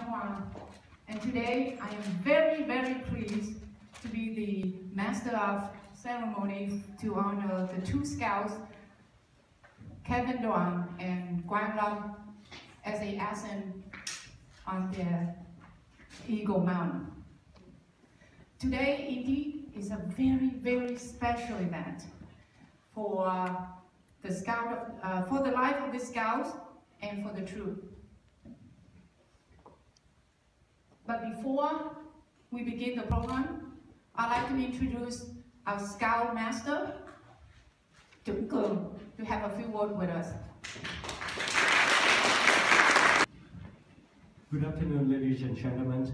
Quang, and today I am very, very pleased to be the master of ceremony to honor the two scouts, Kevin Duan and Quang as they ascend on their Eagle Mountain. Today, indeed, is a very, very special event for the for the life of the scouts and for the troop. But before we begin the program, I'd like to introduce our Scout Master, Quang, to have a few words with us. Good afternoon, ladies and gentlemen.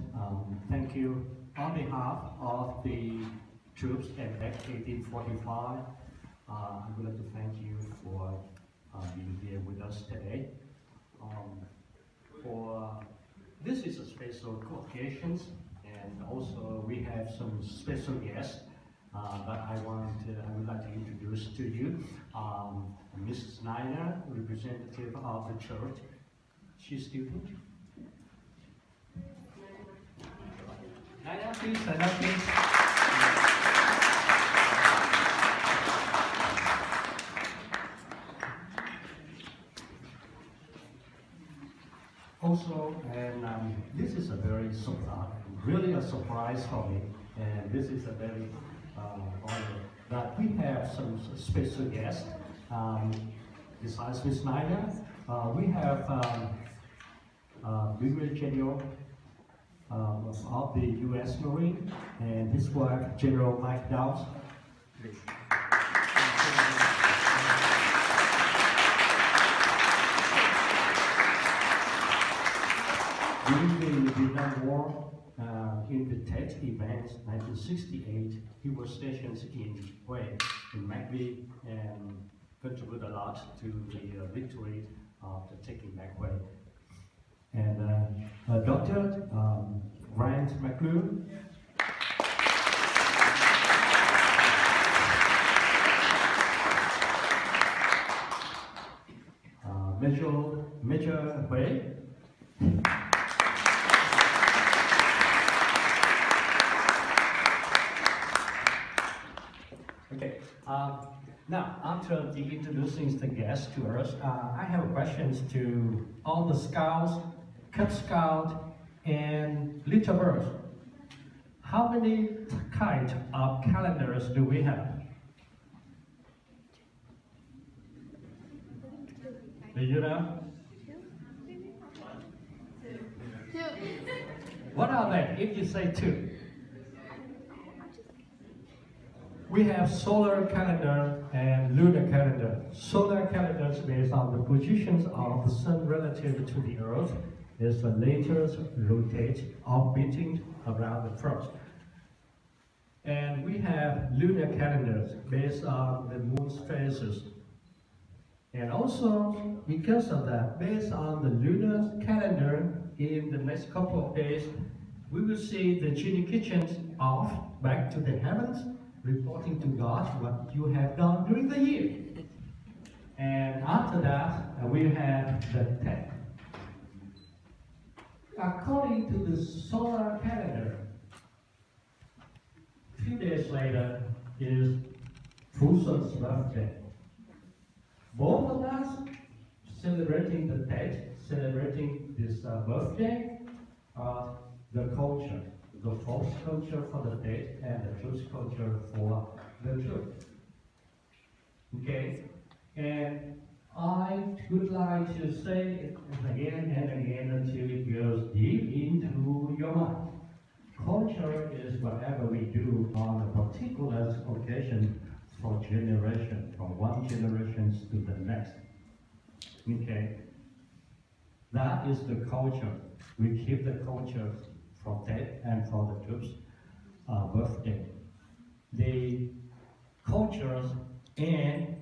Thank you on behalf of the troops at Act 1845. I would like to thank you for being here with us today. This is a special occasion, and also we have some special guests. But I would like to introduce to you Mrs. Nina, representative of the church. She's still here. Nina, please stand up, please. Also, and this is a very really a surprise for me, and this is a very honor that we have some special guests. Besides Ms. Nina, we have Brigadier General of the U.S. Marine, and his wife, General Mike Downs. During the Vietnam War, in the Tet event, 1968, he was stationed in Quang, in McVie, and contributed a lot to the victory of the taking back Quang. And Dr. Grant McClure. Major Hui. Okay. Now, after the introducing the guests to us, I have questions to all the scouts, Cub Scout, and Little Birds. How many kinds of calendars do we have? Do you know? Two. What are they, if you say two? We have solar calendar and lunar calendar. Solar calendar is based on the positions of the sun relative to the earth. Is the latest rotate orbiting around the first. And we have lunar calendars based on the moon's phases. And also, because of that, based on the lunar calendar, in the next couple of days, we will see the genie kitchens off back to the heavens, reporting to God what you have done during the year. And after that, we have the Tet. According to the solar calendar, a few days later is Fusun's birthday. Both of us celebrating the Tet, celebrating this birthday, the culture, the false culture for the Tet and the truth culture for the truth. Okay, and I would like to say it again and again until it goes deep into your mind. Culture is whatever we do on a particular occasion for generation, from one generation to the next. Okay, that is the culture. We keep the culture for that and for the troops' birthday. The cultures and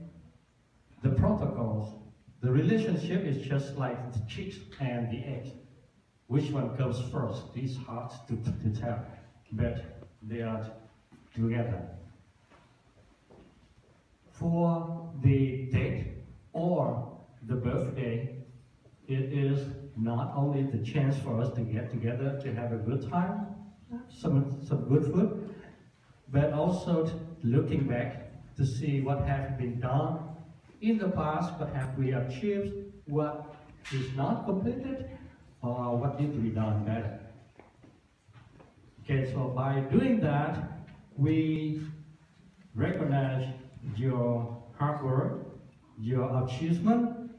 the protocols, the relationship is just like the chicks and the eggs. Which one comes first? It's hard to tell, but they are together. For the date or the birthday, it is not only the chance for us to get together to have a good time, some good food, but also looking back to see what have been done in the past, what have we achieved, what is not completed, or what needs to be done better. Okay, so by doing that, we recognize your hard work, your achievement,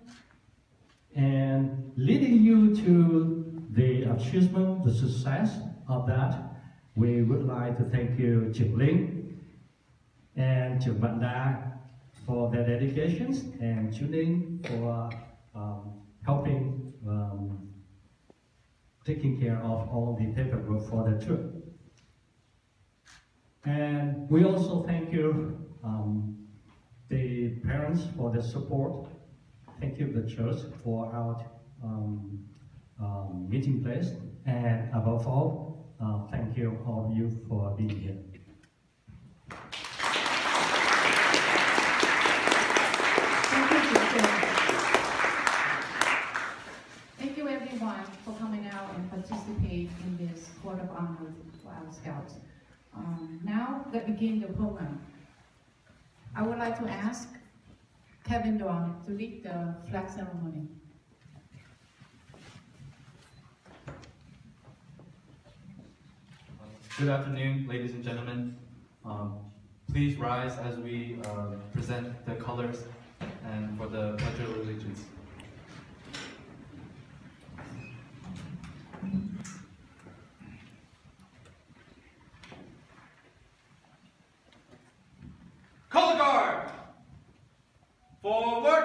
and leading you to the achievement, the success of that, we would like to thank you, Trực Linh and Trực Bạn Đa, for their dedications, and Chuning for helping taking care of all the paperwork for the trip. And we also thank you, the parents, for the support. Thank you, the church, for our meeting place. And above all, thank you all of you for being here. Thank you everyone for coming out and participate in this Court of Honor for our Scouts. Now let's begin the program. I would like to ask Kevin Duong to lead the flag ceremony. Good afternoon, ladies and gentlemen. Please rise as we present the colors and for the Pledge of Allegiance. Color guard! Forward!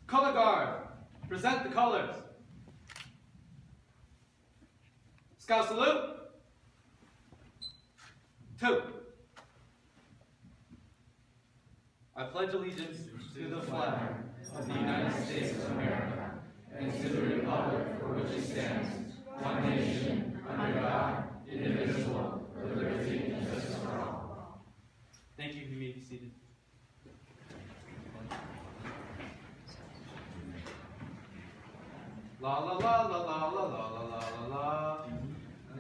Color guard, present the colors. Scout salute. 2. I pledge allegiance to the flag of the United States of America and to the republic for which it stands, one nation, under God, indivisible, with liberty and justice for all. Thank you. You may be seated. La la la la la la la la la la.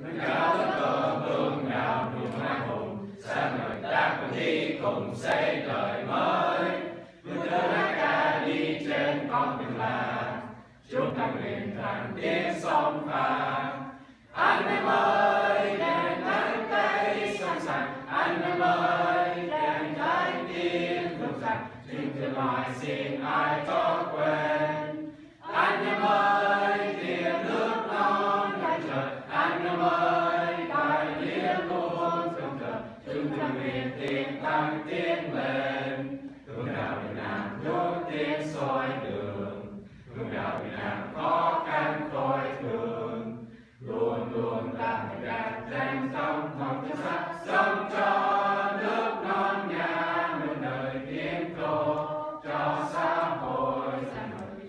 Ngáo đất cờ vương ngào đường hai hùng, sang người ta cùng đi cùng xây đời mới. Bước tới hát ca đi trên con đường làng, chúng ta nguyện thẳng tiến sông pha. Anh em ơi, đèn cánh tay sẵn sàng. Anh em ơi, đèn cánh tim vững chắc. Chính tương lai xin ai cho quên. Anh em ơi, tiền nước non lại trời. Anh em ơi, đại nghĩa luôn thường thờ. Chúng ta nguyện tiến thăng tiến lên. Hướng đạo Việt Nam luôn tiến soi đường. Hướng đạo Việt Nam khó khăn khôi thường. Luôn luôn ta phải đạt danh trong lòng chân sắc. Sống cho nước non nhà muôn đời tiến tô. Cho xã hội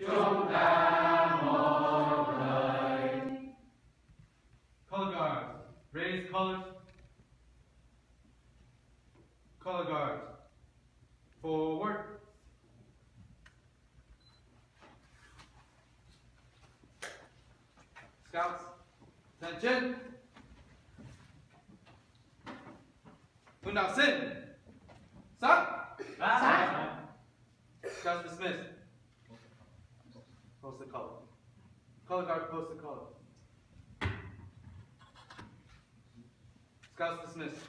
chúng ta một lời. Color guards, raise colors. Color guards, forward. Scouts, attention. Hướng đạo xin. Stop. Scouts dismissed. Post the color. Color guard, post the color. Scouts dismissed.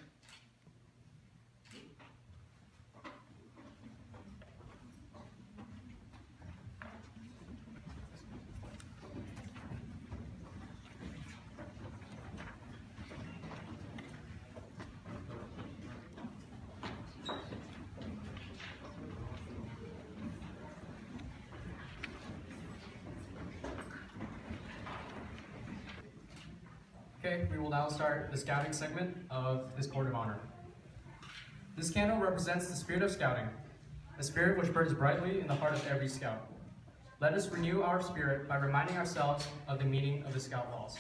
Okay, we will now start the scouting segment of this Court of Honor. This candle represents the spirit of scouting, a spirit which burns brightly in the heart of every scout. Let us renew our spirit by reminding ourselves of the meaning of the Scout laws.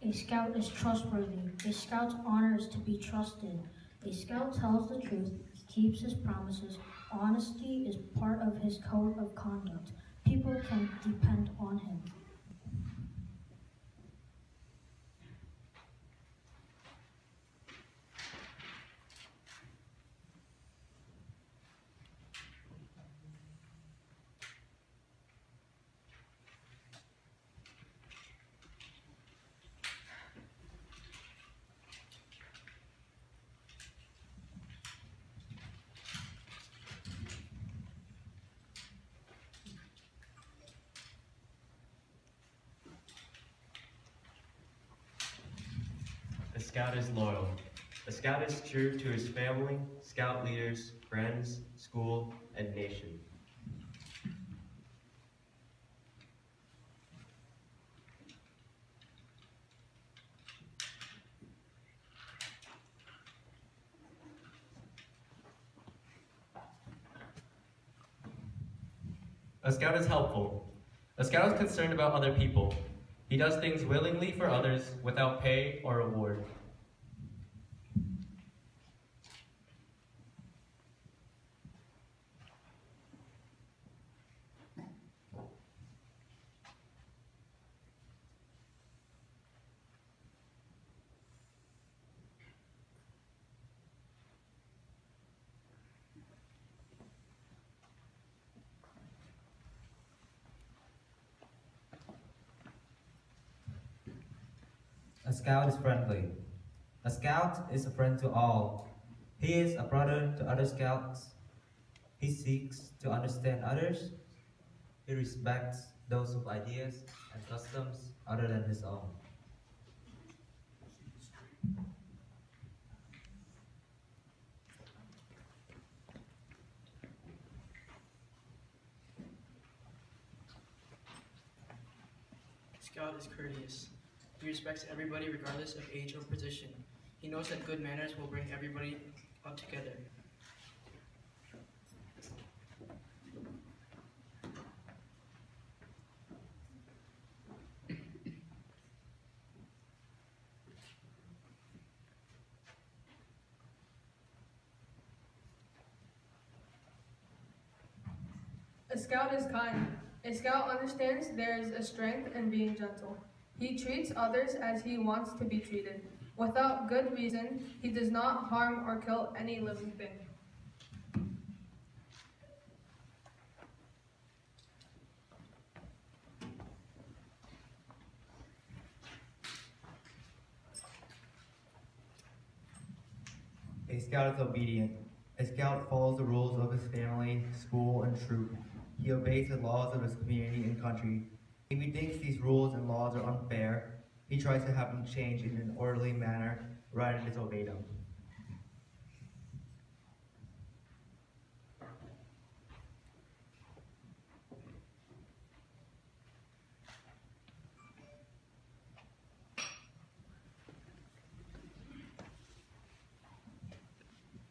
A scout is trustworthy. A scout's honor is to be trusted. A scout tells the truth. He keeps his promises. Honesty is part of his code of conduct. People can depend on him. A scout is loyal. A scout is true to his family, scout leaders, friends, school, and nation. A scout is helpful. A scout is concerned about other people. He does things willingly for others without pay or reward. A scout is friendly. A scout is a friend to all. He is a brother to other scouts. He seeks to understand others. He respects those with ideas and customs other than his own. Scout is courteous. He respects everybody regardless of age or position. He knows that good manners will bring everybody up together. A scout is kind. A scout understands there is a strength in being gentle. He treats others as he wants to be treated. Without good reason, he does not harm or kill any living thing. A scout is obedient. A scout follows the rules of his family, school, and troop. He obeys the laws of his community and country. If he thinks these rules and laws are unfair, he tries to have them changed in an orderly manner rather than disobey them.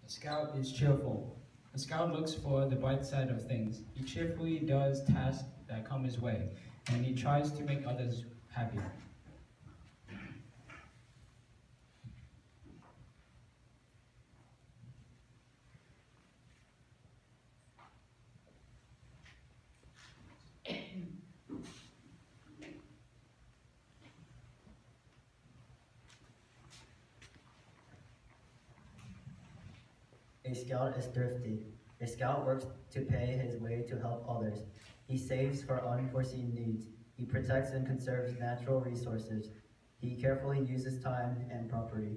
A scout is cheerful. A scout looks for the bright side of things. He cheerfully does tasks that come his way, and he tries to make others happy. A scout is thrifty. A scout works to pay his way to help others. He saves for unforeseen needs. He protects and conserves natural resources. He carefully uses time and property.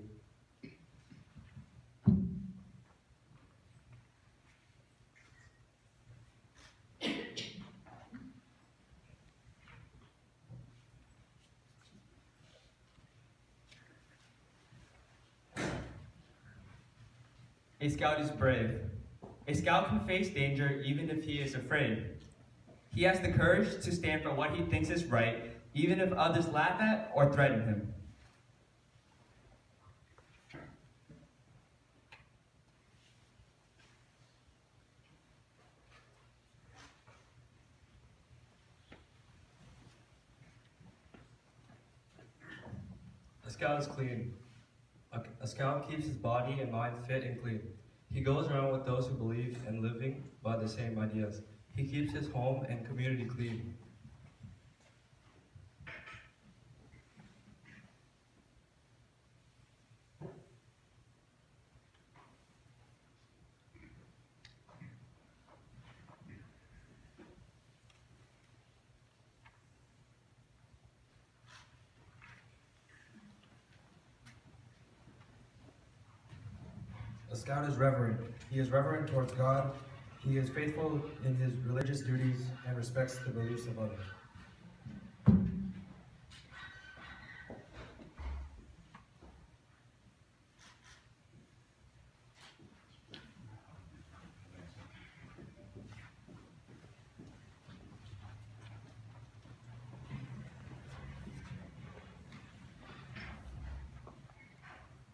A scout is brave. A scout can face danger even if he is afraid. He has the courage to stand for what he thinks is right, even if others laugh at or threaten him. A scout is clean. A scout keeps his body and mind fit and clean. He goes around with those who believe in living by the same ideas. He keeps his home and community clean. A scout is reverent. He is reverent towards God. He is faithful in his religious duties and respects the beliefs of others.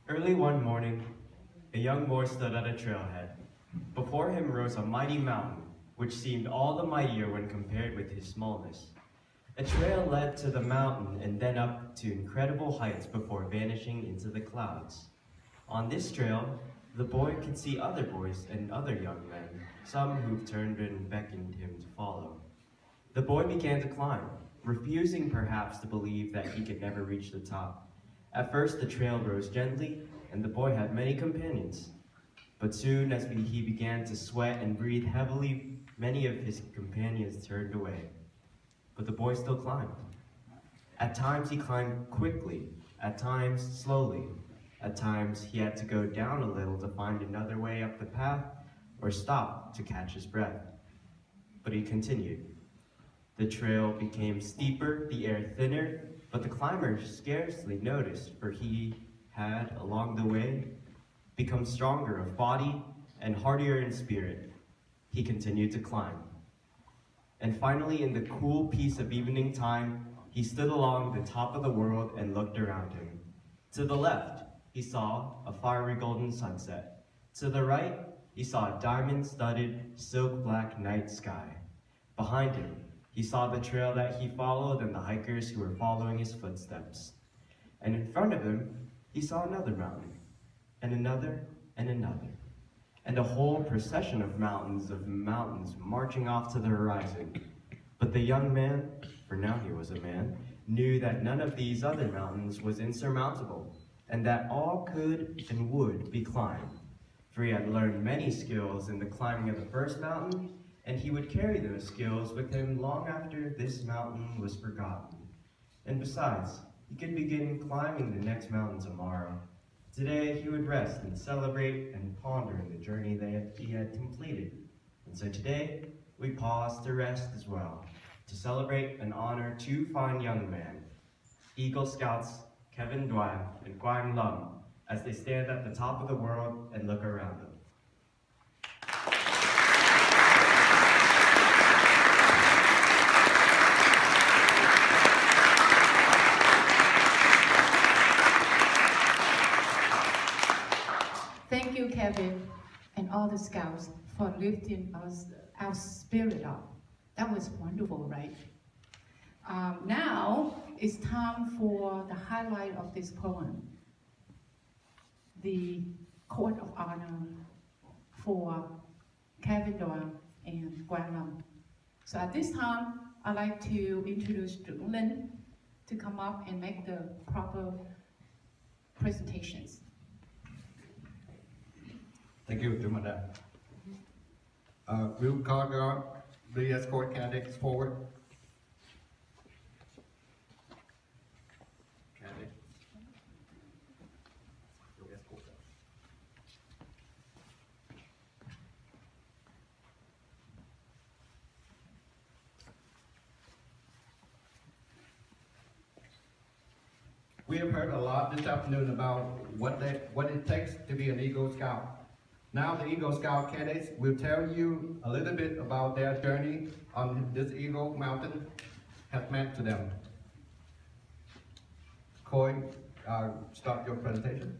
Early one morning, a young boy stood at a trailhead. Before him rose a mighty mountain, which seemed all the mightier when compared with his smallness. A trail led to the mountain and then up to incredible heights before vanishing into the clouds. On this trail, the boy could see other boys and other young men, some who turned and beckoned him to follow. The boy began to climb, refusing perhaps to believe that he could never reach the top. At first, the trail rose gently, and the boy had many companions. But soon as he began to sweat and breathe heavily, many of his companions turned away. But the boy still climbed. At times he climbed quickly, at times slowly. At times he had to go down a little to find another way up the path, or stop to catch his breath. But he continued. The trail became steeper, the air thinner, but the climber scarcely noticed, for he had, along the way, become stronger of body and hardier in spirit. He continued to climb. And finally, in the cool peace of evening time, he stood along the top of the world and looked around him. To the left, he saw a fiery golden sunset. To the right, he saw a diamond-studded, silk-black night sky. Behind him, he saw the trail that he followed and the hikers who were following his footsteps. And in front of him, he saw another mountain, and another, and another, and a whole procession of mountains marching off to the horizon. But the young man, for now he was a man, knew that none of these other mountains was insurmountable, and that all could and would be climbed. For he had learned many skills in the climbing of the first mountain, and he would carry those skills with him long after this mountain was forgotten. And besides, he could begin climbing the next mountain tomorrow. Today he would rest and celebrate and ponder in the journey that he had completed. And so today we pause to rest as well, to celebrate and honor two fine young men, Eagle Scouts Kevin Duan and Quang as they stand at the top of the world and look around them. Thank you, Kevin, and all the scouts for lifting our spirit up. That was wonderful, right? Now it's time for the highlight of this poem, the Court of Honor for Kevin Doan and Quang Lam. So at this time, I'd like to introduce Trung Lin to come up and make the proper presentations. Thank you, Madam. We'll call the escort candidates forward. We have heard a lot this afternoon about what it takes to be an Eagle Scout. Now the Eagle Scout cadets will tell you a little bit about their journey on this Eagle Mountain has meant to them. Quang, start your presentation.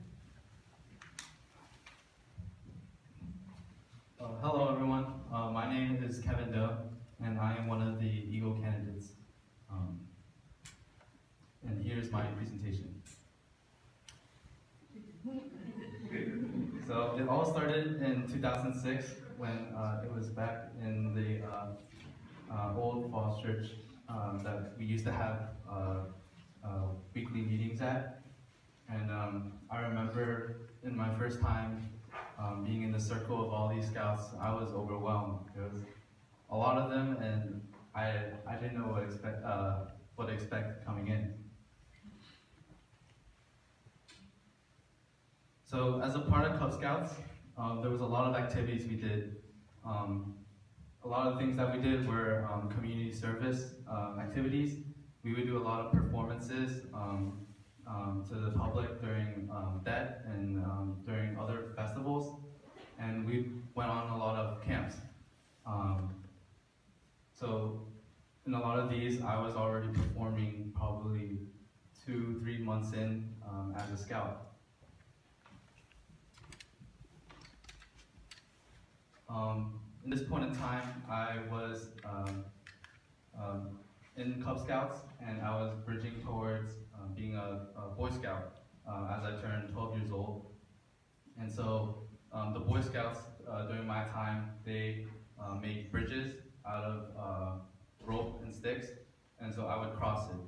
Hello everyone, my name is Kevin Do, and I am one of the Eagle candidates. And here's my presentation. So it all started in 2006 when it was back in the old Falls Church that we used to have weekly meetings at. And I remember in my first time being in the circle of all these scouts, I was overwhelmed. There was a lot of them, and I didn't know what to expect coming in. So as a part of Cub Scouts, there was a lot of activities we did. A lot of things that we did were community service activities. We would do a lot of performances to the public during that and during other festivals. And we went on a lot of camps. So in a lot of these, I was already performing probably 2-3 months in as a scout. In this point in time, I was in Cub Scouts, and I was bridging towards being a Boy Scout as I turned 12 years old. And so the Boy Scouts, during my time, they made bridges out of rope and sticks, and so I would cross it,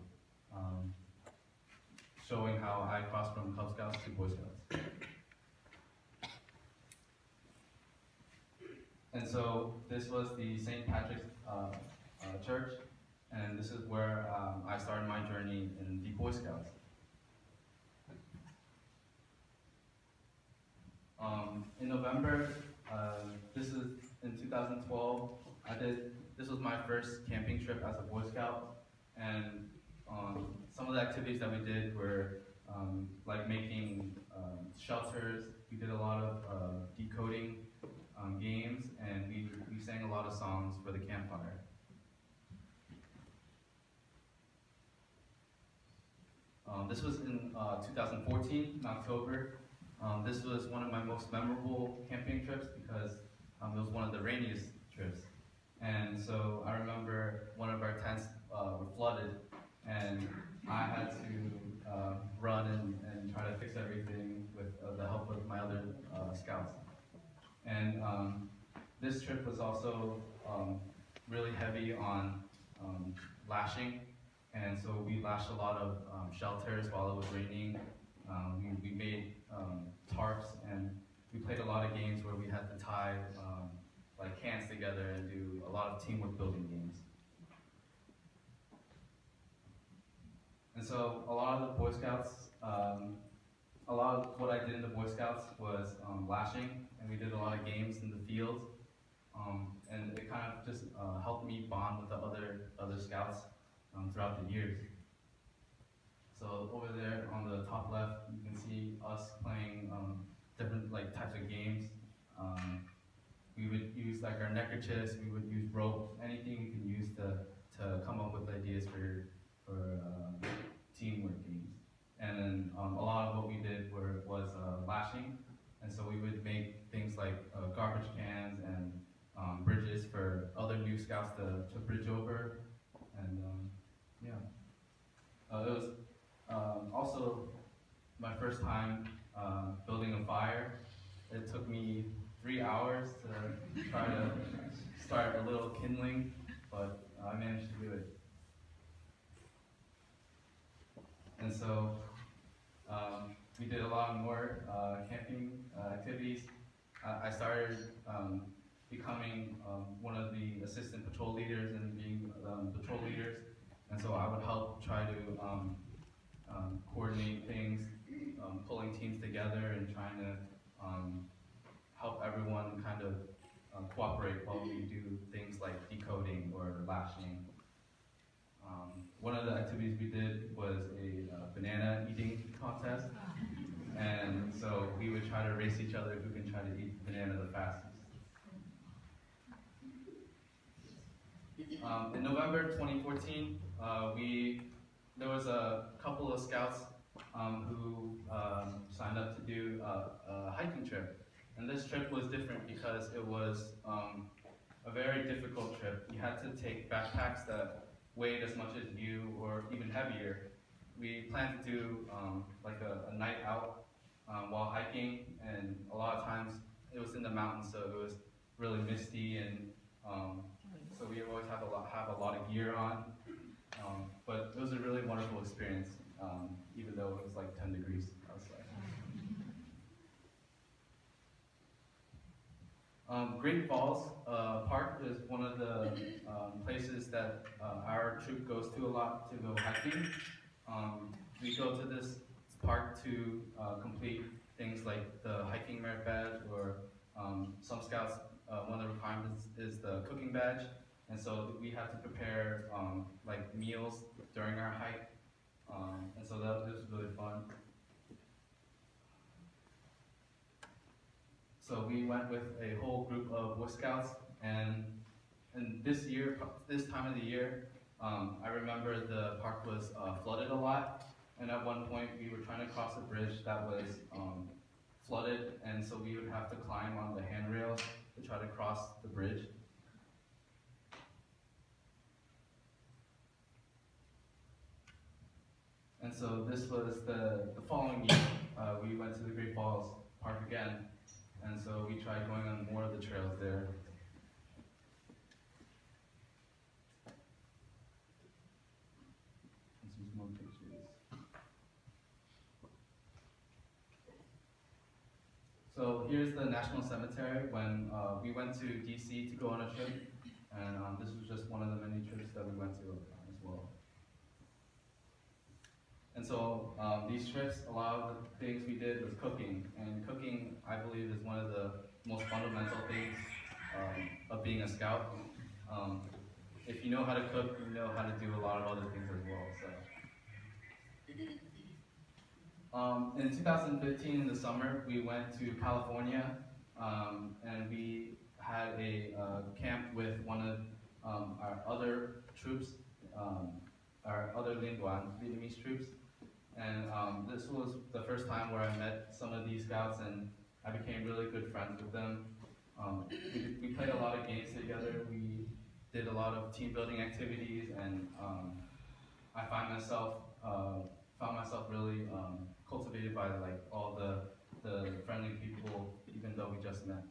showing how I crossed from Cub Scouts to Boy Scouts. And so this was the St. Patrick's Church, and this is where I started my journey in the Boy Scouts. In November, this is in 2012, this was my first camping trip as a Boy Scout, and some of the activities that we did were like making shelters. We did a lot of decoding games, and we sang a lot of songs for the campfire. This was in 2014, in October. This was one of my most memorable camping trips because it was one of the rainiest trips. And so I remember one of our tents were flooded, and I had to run and try to fix everything with the help of my other scouts. And this trip was also really heavy on lashing, and so we lashed a lot of shelters while it was raining. We made tarps, and we played a lot of games where we had to tie like cans together and do a lot of teamwork building games. And so a lot of the Boy Scouts, a lot of what I did in the Boy Scouts was lashing, and we did a lot of games in the field, and it kind of just helped me bond with the other scouts throughout the years. So over there on the top left, you can see us playing different types of games. We would use like our neckerchiefs, we would use rope, anything we can use to come up with ideas for teamwork games. And then a lot of what we did was lashing, and so we would make things like garbage cans and bridges for other new scouts to bridge over. And yeah, it was also my first time building a fire. It took me 3 hours to try to start a little kindling, but I managed to do it. And so we did a lot more camping activities. I started becoming one of the assistant patrol leaders and being patrol leaders. And so I would help try to coordinate things, pulling teams together and trying to help everyone kind of cooperate while we do things like decoding or lashing. One of the activities we did was a banana eating contest, and so we would try try to race each other who can try to eat the banana the fastest. In November 2014, there was a couple of scouts who signed up to do a hiking trip. And this trip was different because it was a very difficult trip. You had to take backpacks that weighed as much as you or even heavier. We planned to do like a night out while hiking, and a lot of times it was in the mountains, so it was really misty, and so we always have a lot of gear on. But it was a really wonderful experience, even though it was like 10 degrees outside. Great Falls Park is one of the places that our troop goes to a lot to go hiking. We go to this park to complete things like the hiking merit badge, or some scouts, one of the requirements is the cooking badge. And so we have to prepare like meals during our hike. And so that was really fun. So we went with a whole group of Boy Scouts, and this time of the year, I remember the park was flooded a lot, and at one point we were trying to cross a bridge that was flooded, and so we would have to climb on the handrails to try to cross the bridge. And so this was the following year, we went to the Great Falls Park again, and so we tried going on more of the trails there. Let's use more pictures. So here's the National Cemetery when we went to DC to go on a trip, and this was just one of the many trips that we went to as well. And so these trips, a lot of the things we did was cooking, and cooking, I believe, is one of the most fundamental things of being a scout. If you know how to cook, you know how to do a lot of other things as well. So, in 2015, in the summer, we went to California, and we had a camp with one of our other troops, our other Linduan Vietnamese troops. And this was the first time where I met some of these scouts, and I became really good friends with them. We played a lot of games together. We did a lot of team building activities, and I found myself really cultivated by like all the friendly people, even though we just met.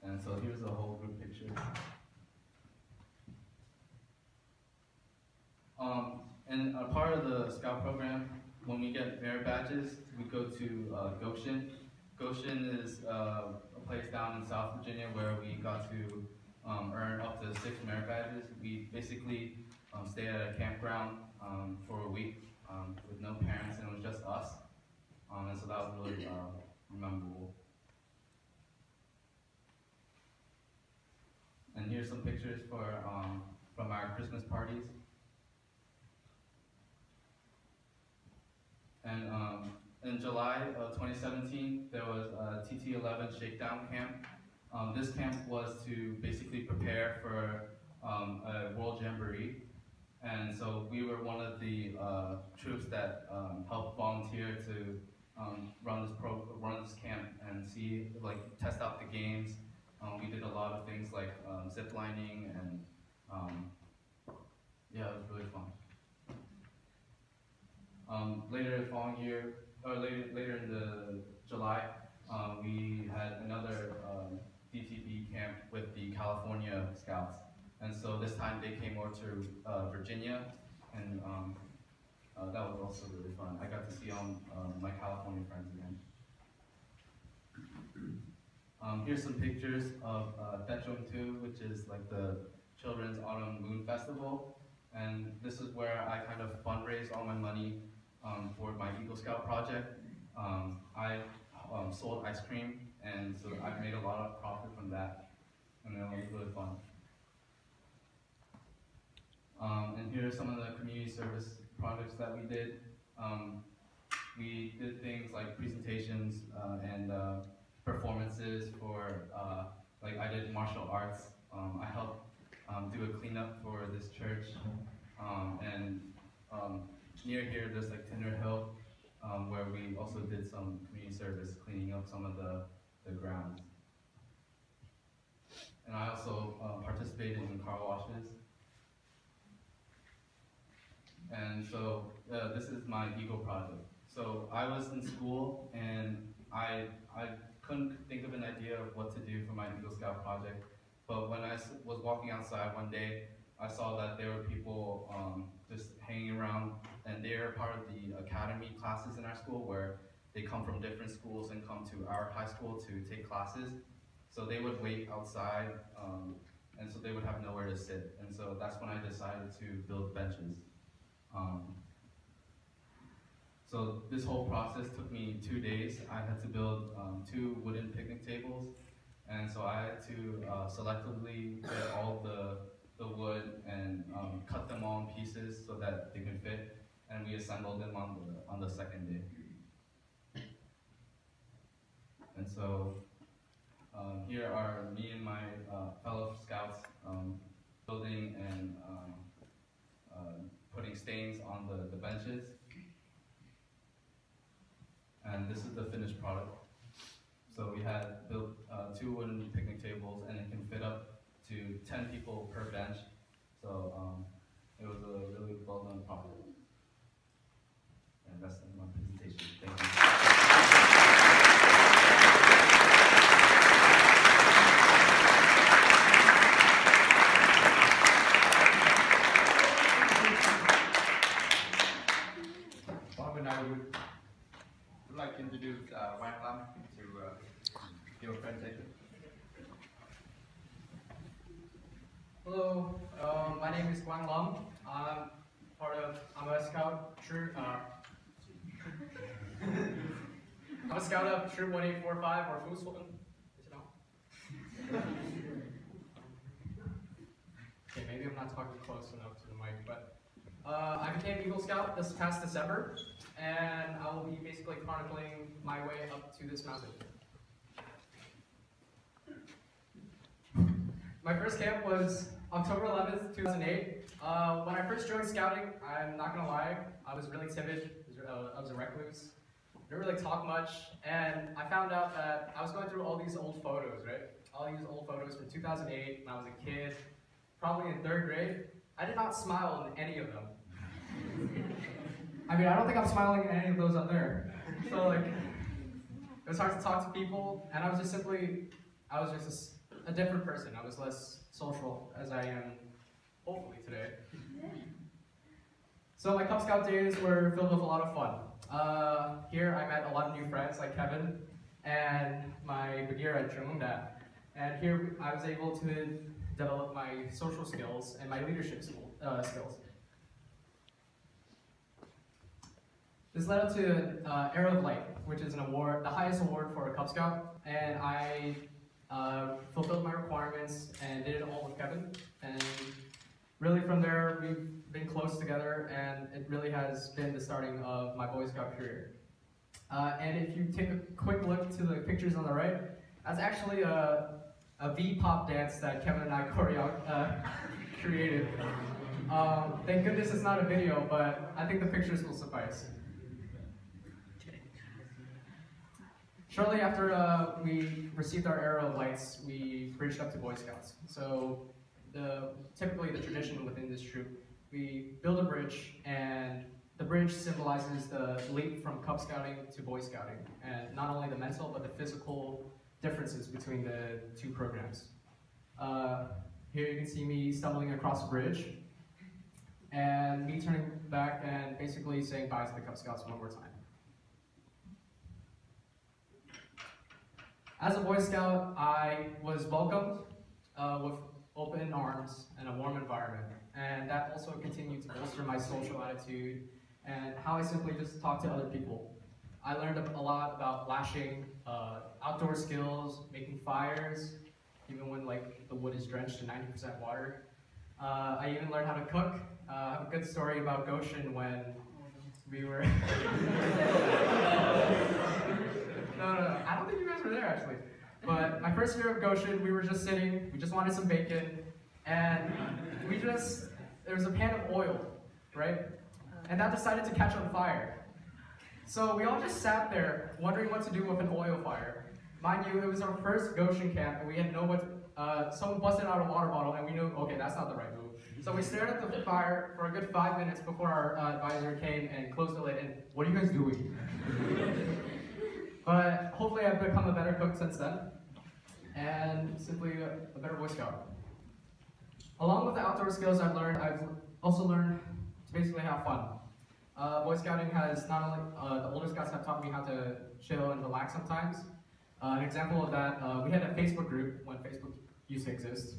And so here's a whole group picture. And a part of the scout program, when we get merit badges, we go to Goshen. Goshen is a place down in South Virginia where we got to earn up to 6 merit badges. We basically stayed at a campground for a week with no parents, and it was just us. And so that was really memorable. And here's some pictures from our Christmas parties. And in July of 2017, there was a TT11 Shakedown Camp. This camp was to basically prepare for a World Jamboree. And so we were one of the troops that helped volunteer to run this camp and see, like, test out the games. We did a lot of things like zip lining, and yeah, it was really fun. Later the following year, or later in the July, we had another DTB camp with the California Scouts. And so this time they came over to Virginia, and that was also really fun. I got to see all my California friends again. Here's some pictures of Tetchum 2, which is like the Children's Autumn Moon Festival. And this is where I kind of fundraise all my money for my Eagle Scout project. I sold ice cream, and so I made a lot of profit from that, and it was really fun. And here are some of the community service projects that we did. we did things like presentations and performances for, like I did martial arts. I helped do a cleanup for this church. And near here, there's like Tinder Hill, where we also did some community service, cleaning up some of the grounds. And I also participated in car washes. And so this is my Eagle project. So I was in school and I couldn't think of an idea of what to do for my Eagle Scout project. But when I was walking outside one day, I saw that there were people just hanging around, and they're part of the academy classes in our school where they come from different schools and come to our high school to take classes. So they would wait outside, and so they would have nowhere to sit. And so that's when I decided to build benches. So this whole process took me 2 days. I had to build 2 wooden picnic tables, and so I had to selectively get all the wood and cut them all in pieces so that they could fit, and we assembled them on the second day. And so here are me and my fellow scouts building and putting stains on the benches. And this is the finished product. So we had built 2 wooden picnic tables, and it can fit up to 10 people per bench. So it was a really well done project. And that's my presentation. Thank you. I would like to introduce Quang to give a presentation. Hello, my name is Quang Lam. I'm a scout troop. I'm a scout of Troop 1845 or Fußwollen. Okay, maybe I'm not talking close enough to the mic, but I became Eagle Scout this past December, and I will be basically chronicling my way up to this mountain. My first camp was October 11th, 2008. When I first joined scouting, I'm not gonna lie, I was really timid. I was a recluse. Didn't really talk much, and I found out that I was going through all these old photos, right? All these old photos from 2008 when I was a kid, probably in 3rd grade. I did not smile in any of them. I mean, I don't think I'm smiling in any of those up there. So like, it was hard to talk to people, and I was just a different person. I was less social as I am, hopefully, today. So my Cub Scout days were filled with a lot of fun. Here I met a lot of new friends like Kevin and my Bagheera Chungda. And here I was able to develop my social skills and my leadership skills. This led up to an Arrow of Light, which is an award, the highest award for a Cub Scout, and I fulfilled my requirements and did it all with Kevin. And really from there, we've been close together, and it really has been the starting of my Boy Scout career. And if you take a quick look to the pictures on the right, that's actually a V-pop dance that Kevin and I created. Thank goodness it's not a video, but I think the pictures will suffice. Shortly after we received our Arrow of Lights, we bridged up to Boy Scouts. So typically the tradition within this troop, we build a bridge, and the bridge symbolizes the leap from Cub Scouting to Boy Scouting, and not only the mental but the physical differences between the 2 programs. Here you can see me stumbling across a bridge, and me turning back and basically saying bye to the Cub Scouts one more time. As a Boy Scout, I was welcomed with open arms and a warm environment, and that also continued to bolster my social attitude and how I simply just talk to other people. I learned a lot about lashing, outdoor skills, making fires, even when like the wood is drenched in 90% water. I even learned how to cook. I have a good story about Goshen when we were... No, I don't think you guys were there actually. But my first year of Goshen, we were just sitting, we just wanted some bacon, and there was a pan of oil, right? And that decided to catch on fire. So we all just sat there wondering what to do with an oil fire. Mind you, it was our first Goshen camp, and we had someone busted out a water bottle, and we knew, okay, that's not the right move. So we stared at the fire for a good 5 minutes before our advisor came and closed the lid, and what are you guys doing? But hopefully I've become a better cook since then, and simply a better Boy Scout. Along with the outdoor skills I've also learned to basically have fun. Boy Scouting has not only, the older scouts have taught me how to chill and relax sometimes. An example of that, we had a Facebook group when Facebook used to exist,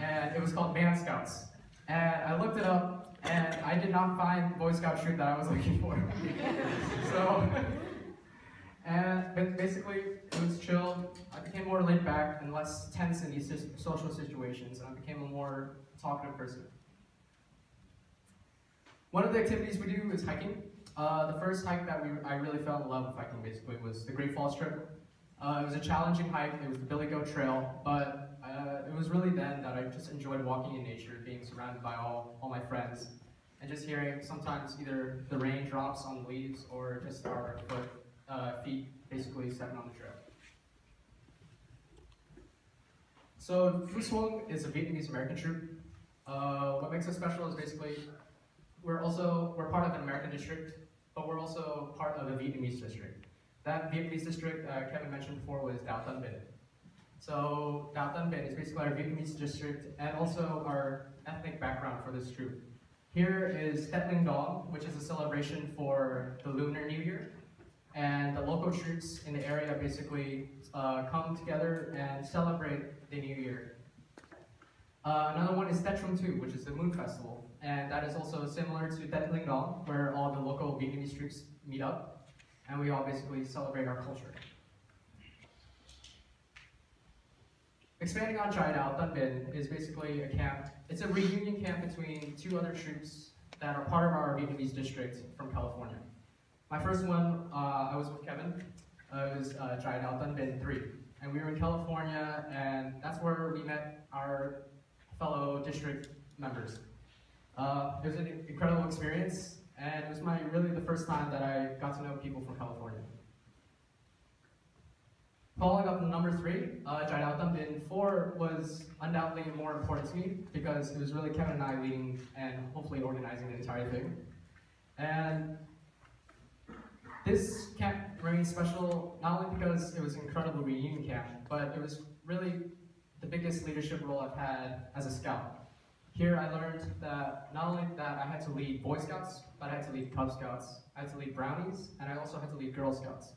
and it was called Man Scouts. And I looked it up, and I did not find Boy Scout troop that I was looking for. But basically, it was chill. I became more laid back and less tense in these social situations, and I became a more talkative person. One of the activities we do is hiking. The first hike that I really fell in love with hiking basically was the Great Falls trip. It was a challenging hike. It was the Billy Goat Trail, but it was really then that I just enjoyed walking in nature, being surrounded by all my friends, and just hearing sometimes either the raindrops on the leaves or just our feet basically stepping on the trail. So Phu Quang is a Vietnamese American troop. What makes us special is basically we're part of an American district, but we're also part of a Vietnamese district. That Vietnamese district Kevin mentioned before was Dao Tân Binh. So Dao Tân Binh is basically our Vietnamese district and also our ethnic background for this troop. Here is Tết Linh Dong, which is a celebration for the Lunar New Year. And the local troops in the area basically come together and celebrate the New Year. Another one is Tết Trung Thu, which is the Moon Festival. And that is also similar to Tết Linh Dong, where all the local Vietnamese troops meet up. And we all basically celebrate our culture. Expanding on Chai Dao Tân Binh is basically a camp. It's a reunion camp between two other troops that are part of our Vietnamese district from California. My first one, I was with Kevin. It was Chai Dao Tân Binh 3. And we were in California, and that's where we met our fellow district members. It was an incredible experience, and it was really the first time that I got to know people from California. Following up on number 3, Chai Dao Tân Binh 4 was undoubtedly more important to me because it was really Kevin and I leading and hopefully organizing the entire thing. And this camp remains special not only because it was an incredible reunion camp, but it was really the biggest leadership role I've had as a scout. Here I learned that not only that I had to lead Boy Scouts, but I had to lead Cub Scouts, I had to lead Brownies, and I also had to lead Girl Scouts.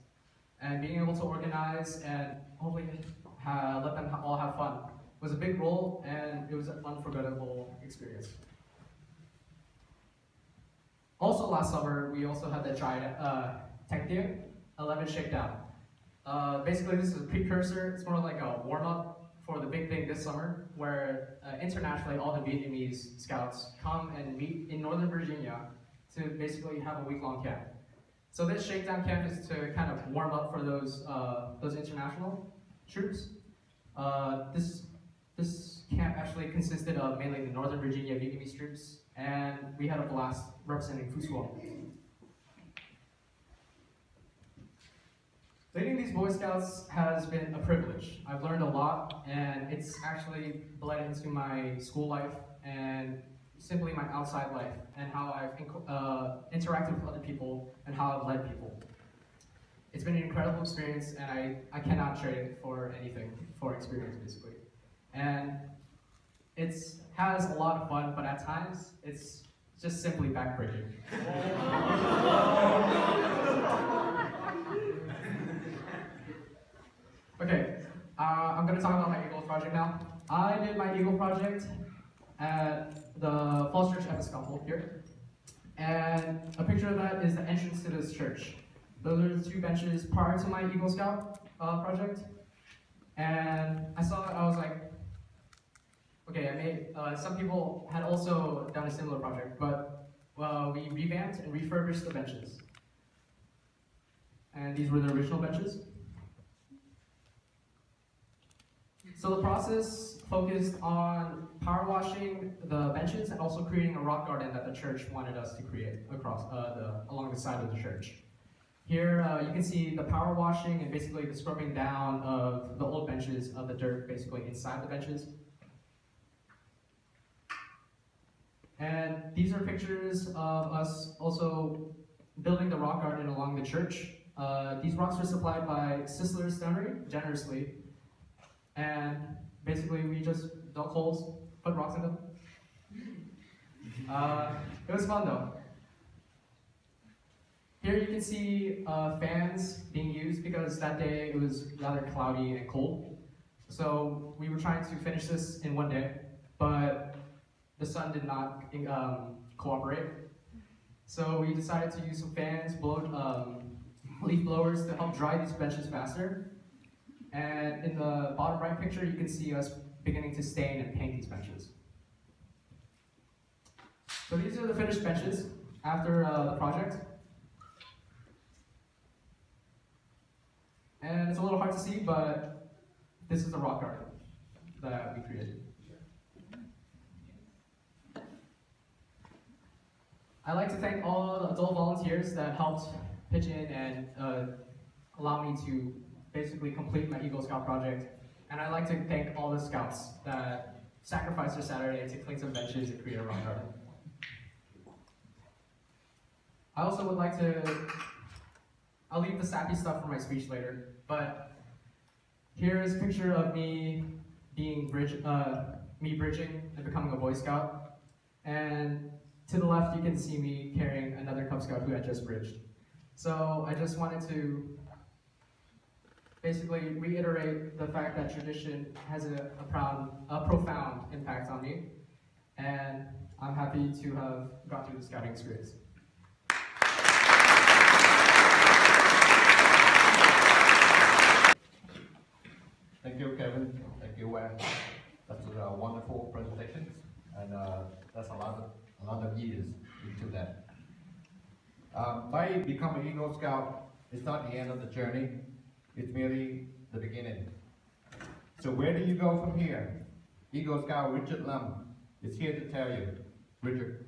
And being able to organize and hopefully let them all have fun was a big role, and it was an unforgettable experience. Also last summer, we also had the Tech Day 11 Shakedown. Basically, this is a precursor. It's more like a warm-up for the big thing this summer, where internationally all the Vietnamese scouts come and meet in Northern Virginia to basically have a week-long camp. So this shakedown camp is to kind of warm up for those international troops. This camp actually consisted of mainly the Northern Virginia Vietnamese troops, and we had a blast representing Phu Quang. Leading these Boy Scouts has been a privilege. I've learned a lot, and it's actually bled into my school life and simply my outside life, and how I've interacted with other people and how I've led people. It's been an incredible experience, and I cannot trade it for anything, for experience basically. And it has a lot of fun, but at times it's just simply backbreaking. Okay, I'm going to talk about my Eagle project now. I did my Eagle project at the Falls Church Episcopal here. And a picture of that is the entrance to this church. Those are the 2 benches prior to my Eagle Scout project. And I saw it, I was like, okay, some people had also done a similar project, but we revamped and refurbished the benches. And these were the original benches. So the process focused on power washing the benches and also creating a rock garden that the church wanted us to create across along the side of the church. Here you can see the power washing and basically the scrubbing down of the old benches of the dirt basically inside the benches. And these are pictures of us also building the rock garden along the church. These rocks were supplied by Sisler Stonery generously. And basically we just dug holes, put rocks in them. It was fun though. Here you can see fans being used because that day it was rather cloudy and cold. So we were trying to finish this in one day, but the sun did not cooperate. So we decided to use some fans, leaf blowers to help dry these benches faster. And in the bottom right picture, you can see us beginning to stain and paint these benches. So these are the finished benches after the project. And it's a little hard to see, but this is the rock garden that we created. I'd like to thank all the adult volunteers that helped pitch in and allow me to basically complete my Eagle Scout project. And I'd like to thank all the scouts that sacrificed their Saturday to clean some benches and create a rock garden. I also would like to, I'll leave the sappy stuff for my speech later, but here is a picture of me being bridging and becoming a Boy Scout. And to the left, you can see me carrying another Cub Scout who had just bridged. So I just wanted to basically reiterate the fact that tradition has a profound impact on me, and I'm happy to have gone through the scouting experience. Thank you, Kevin. Thank you, Quang. That's a wonderful presentation, and that's a lot of years into that. By becoming Eagle Scout, it's not the end of the journey. It's merely the beginning. So where do you go from here? Eagle Scout Richard Lam is here to tell you. Richard.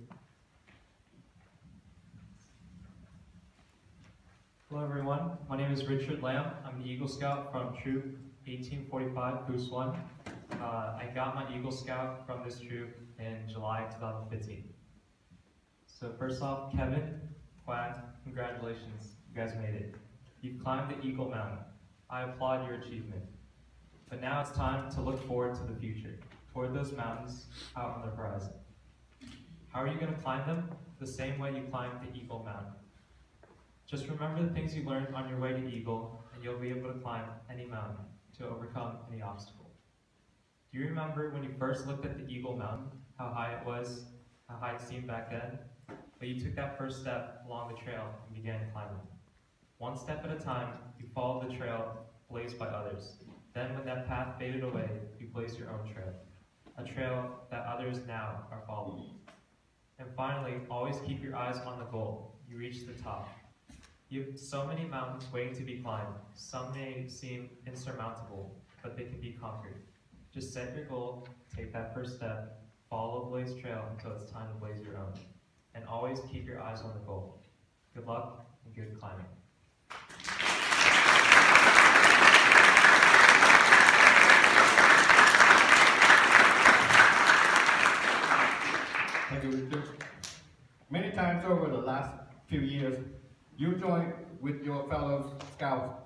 Hello everyone, my name is Richard Lam. I'm an Eagle Scout from Troop 1845, Boost 1. I got my Eagle Scout from this troop in July 2015. So first off, Kevin, Quang, congratulations, you guys made it. You've climbed the Eagle Mountain. I applaud your achievement. But now it's time to look forward to the future, toward those mountains out on the horizon. How are you going to climb them? The same way you climbed the Eagle Mountain. Just remember the things you learned on your way to Eagle, and you'll be able to climb any mountain to overcome any obstacle. Do you remember when you first looked at the Eagle Mountain, how high it was, how high it seemed back then? But you took that first step along the trail and began climbing. One step at a time, you followed the trail blazed by others. Then when that path faded away, you blazed your own trail. A trail that others now are following. And finally, always keep your eyes on the goal. You reach the top. You have so many mountains waiting to be climbed. Some may seem insurmountable, but they can be conquered. Just set your goal, take that first step, follow the blazed trail until it's time to blaze your own. And always keep your eyes on the goal. Good luck and good climbing. Thank you, Richard. Many times over the last few years, you joined with your fellow scouts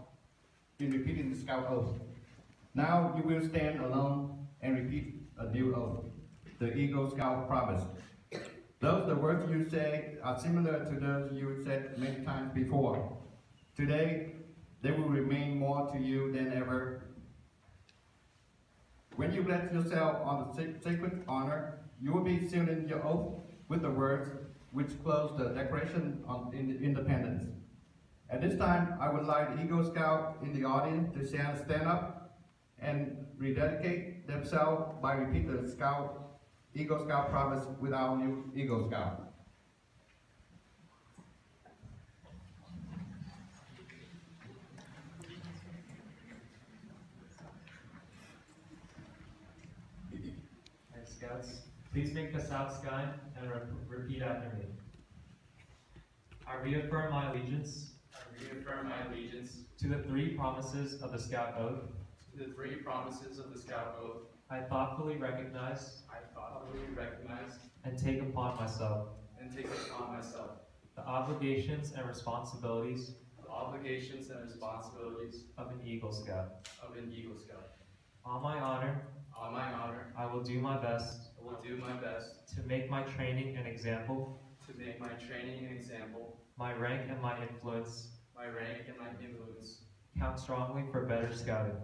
in repeating the scout oath. Now you will stand alone and repeat a new oath, the Eagle Scout promise. Those the words you say are similar to those you said many times before. Today, they will remain more to you than ever. When you pledge yourself on the sacred honor, you will be sealing your oath with the words which close the Declaration of Independence. At this time, I would like Eagle Scout in the audience to stand up and rededicate themselves by repeating the Eagle Scout promise with our new Eagle Scout. Scouts. Please make the South Sky and repeat after me. I reaffirm my allegiance to the three promises of the Scout Oath. I thoughtfully recognize and take upon myself the obligations and responsibilities of an Eagle Scout. On my honor, I will do my best to make my training an example, my rank and my influence count strongly for better scouting,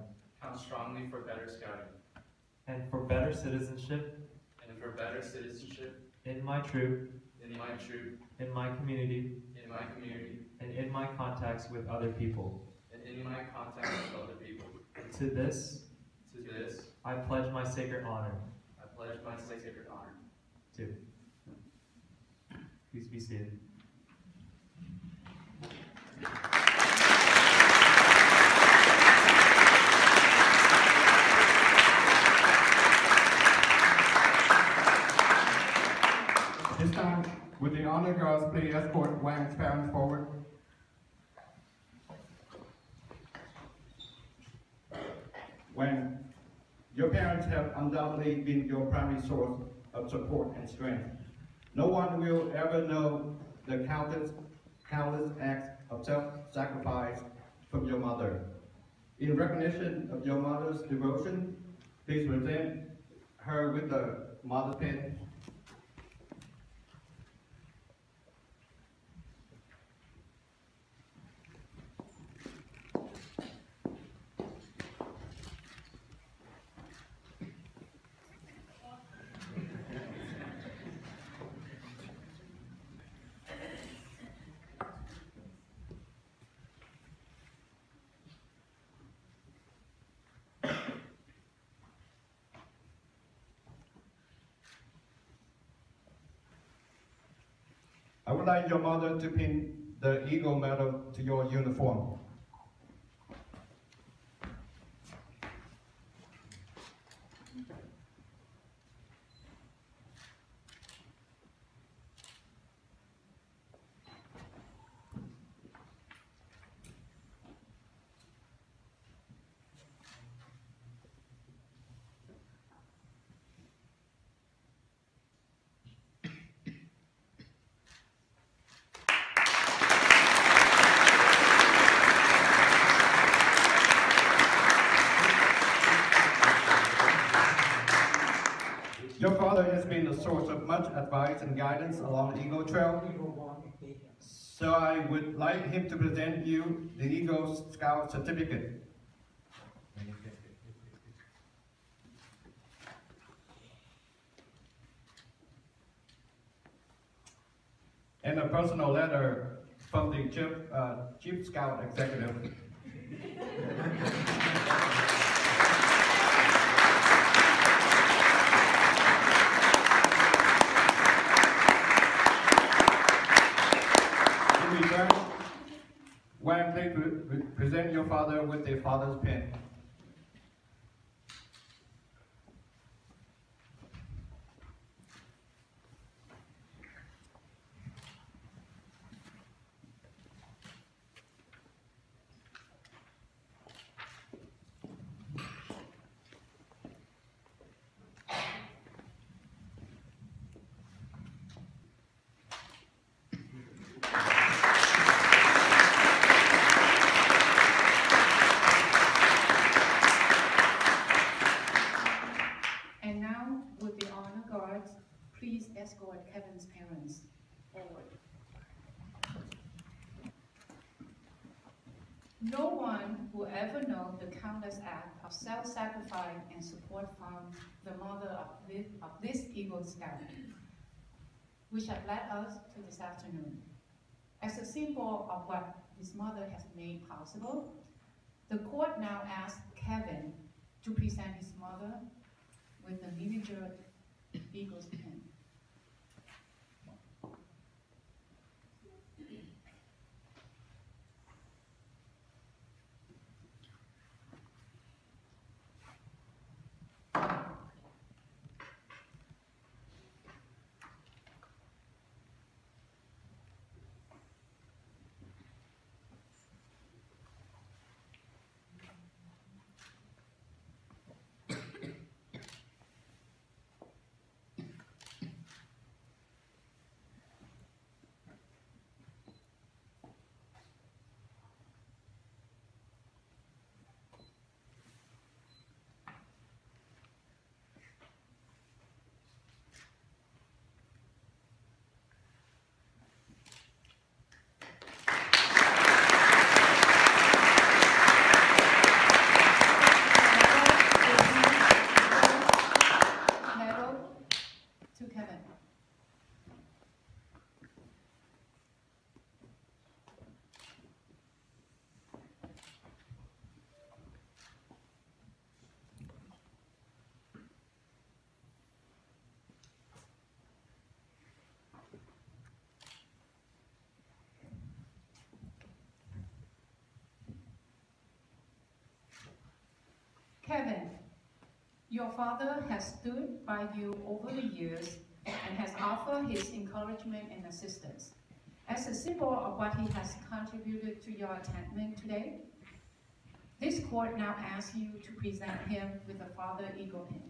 and for better citizenship in my troop, in my community, and in my contacts with other people. To this, I pledge my sacred honor. Two. Please be seated. This time, would the honor guards please escort Quang's parents forward? Quang, your parents have undoubtedly been your primary source of support and strength. No one will ever know the countless acts of self-sacrifice from your mother. In recognition of your mother's devotion, please present her with the mother's pin. I would like your mother to pin the Eagle Medal to your uniform. Your father has been a source of much advice and guidance along the Eagle Trail, so I would like him to present you the Eagle Scout certificate. And a personal letter from the Chief Scout Executive. In return, Quang, please present your father with the father's pen. And now, with the honor guards, please escort Kevin's parents forward. No one will ever know the countless act of self-sacrifice and support from the mother of this Eagle Scout, which have led us to this afternoon. As a symbol of what his mother has made possible, the court now asks Kevin to present his mother with the miniature Eagle's pin. Kevin, your father has stood by you over the years and has offered his encouragement and assistance. As a symbol of what he has contributed to your attainment today, this court now asks you to present him with a Father Eagle pin.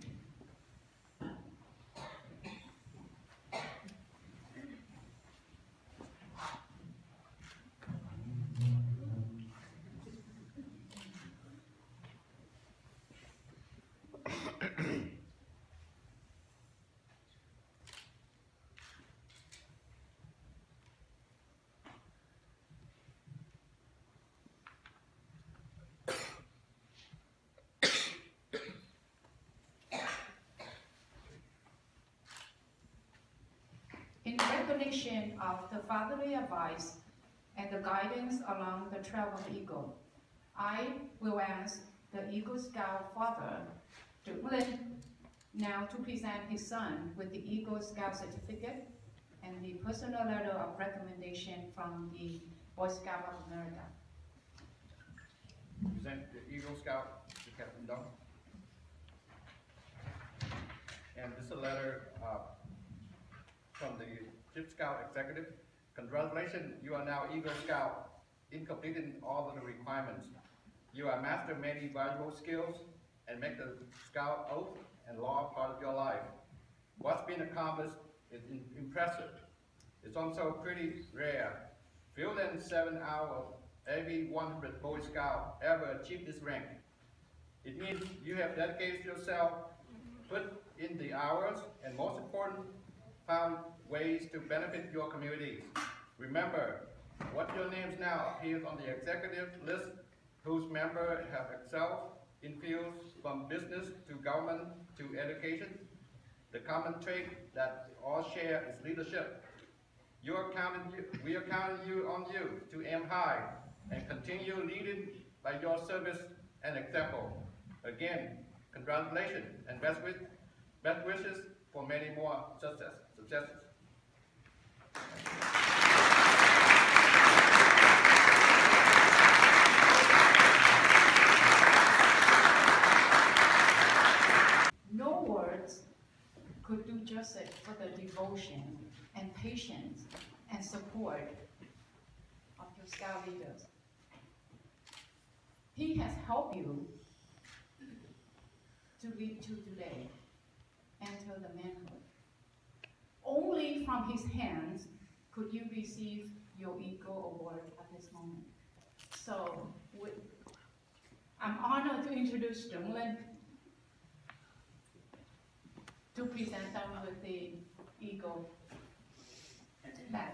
In recognition of the fatherly advice and the guidance along the trail of the Eagle, I will ask the Eagle Scout father, Lin, now to present his son with the Eagle Scout certificate and the personal letter of recommendation from the Boy Scout of America. Present the Eagle Scout to Captain Dong. And this is a letter from the Chief Scout Executive. Congratulations, you are now Eagle Scout in completing all of the requirements. You have mastered many valuable skills and make the Scout oath and law part of your life. What's been accomplished is impressive. It's also pretty rare. Fewer than 7 out of every 100 Boy Scout ever achieved this rank. It means you have dedicated yourself, put in the hours, and most important, found ways to benefit your communities. Remember, what your names now appears on the executive list, whose members have excelled in fields from business to government to education. The common trait that all share is leadership. We are counting on you to aim high and continue leading by your service and example. Again, congratulations and best wishes for many more successes. No words could do justice for the devotion and patience and support of your Scout leaders. He has helped you to lead to today, enter the manhood. Only from his hands could you receive your Eagle Award at this moment. So, I'm honored to introduce Lin to present them with the Eagle badge.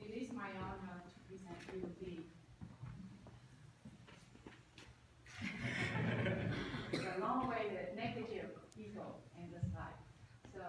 It is my honor to present you the long-awaited negative Eagle in this life. So,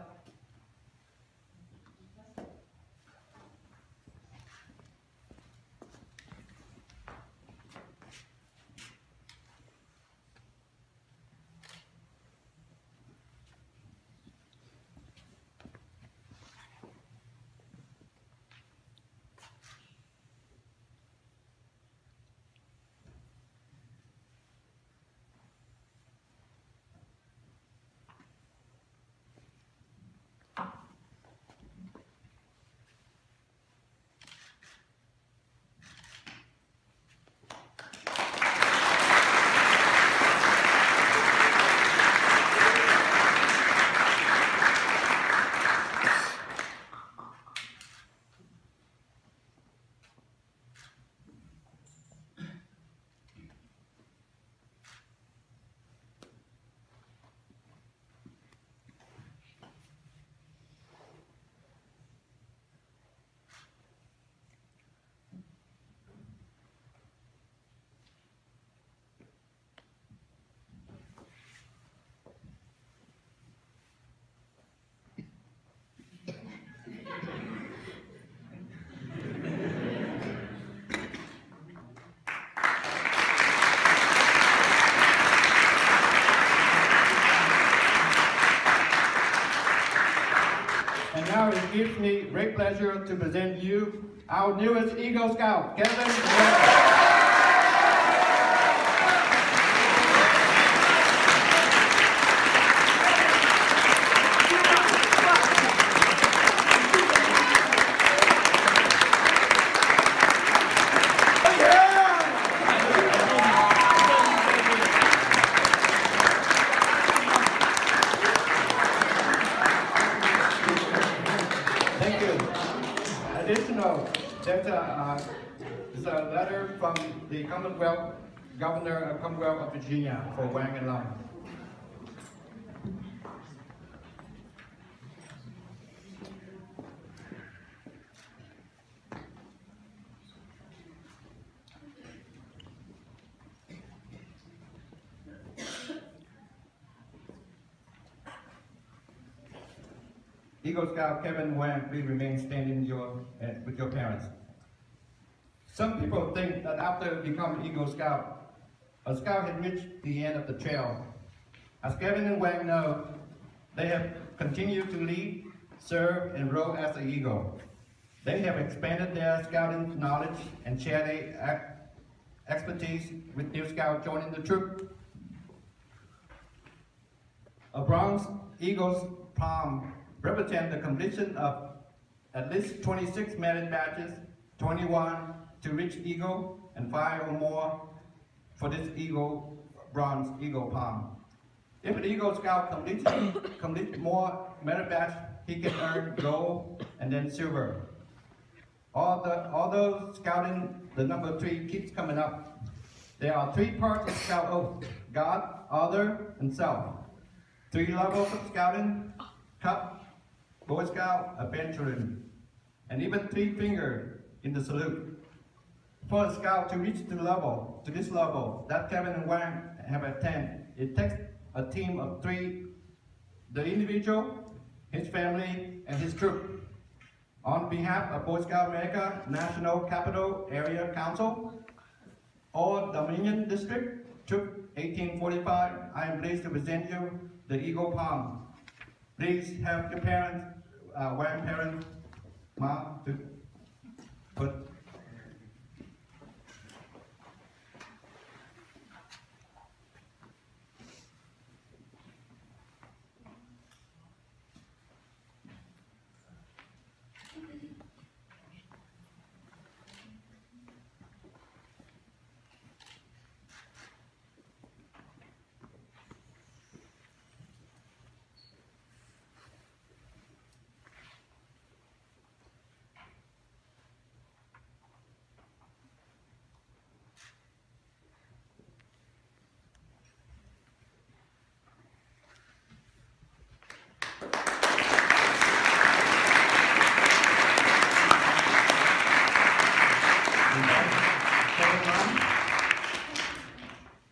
now it gives me great pleasure to present you our newest Eagle Scout, Kevin. Thank you. Additional, there's a letter from the Commonwealth, Governor of Commonwealth of Virginia for Quang and Long. Eagle Scout Kevin Wang, please remain standing with your parents. Some people think that after becoming Eagle Scout, a Scout had reached the end of the trail. As Kevin and Wang know, they have continued to lead, serve, and grow as an Eagle. They have expanded their Scouting knowledge and shared their expertise with new Scouts joining the troop. A bronze Eagle's palm represents the completion of at least 26 merit badges, 21 to reach Eagle, and 5 or more for this bronze Eagle palm. If an Eagle Scout completes more merit badges, he can earn gold and then silver. Although scouting, the number 3 keeps coming up. There are 3 parts of Scout Oath: God, Other, and Self. 3 levels of scouting: Cup, Boy Scout, Adventuring, and even 3 fingers in the salute. For a Scout to reach this level that Kevin and Wang have attained, it takes a team of 3: the individual, his family, and his troop. On behalf of Boy Scout America National Capital Area Council, or Dominion District, Troop 1845, I am pleased to present you the Eagle Palm. Please have your parents, grandparents, mom, to put.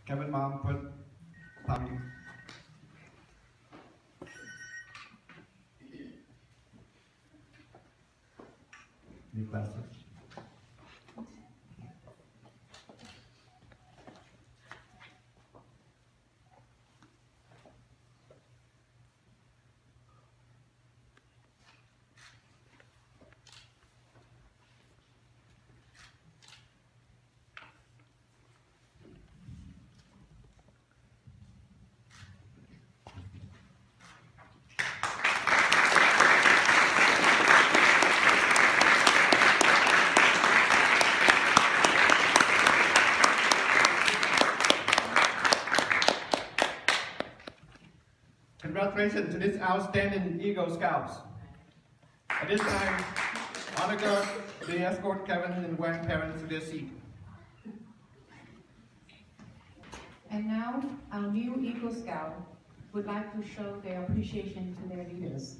Kevin mom put palm. New glasses. Congratulations to this outstanding Eagle Scouts. At this time, honor guard, they escort Kevin and Wang parents to their seat. And now, our new Eagle Scout would like to show their appreciation to their leaders.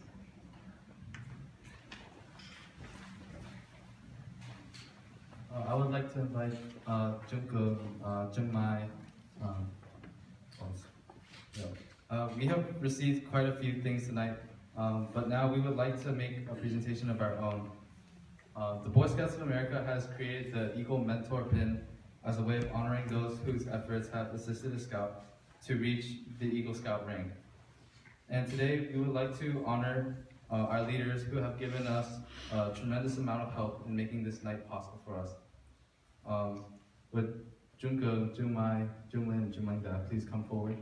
I would like to invite Jungkook, Jungmai. We have received quite a few things tonight, but now we would like to make a presentation of our own. The Boy Scouts of America has created the Eagle Mentor Pin as a way of honoring those whose efforts have assisted a Scout to reach the Eagle Scout rank. And today we would like to honor our leaders who have given us a tremendous amount of help in making this night possible for us. With Junke, Jungmai, Junglin, and Jumangda, please come forward.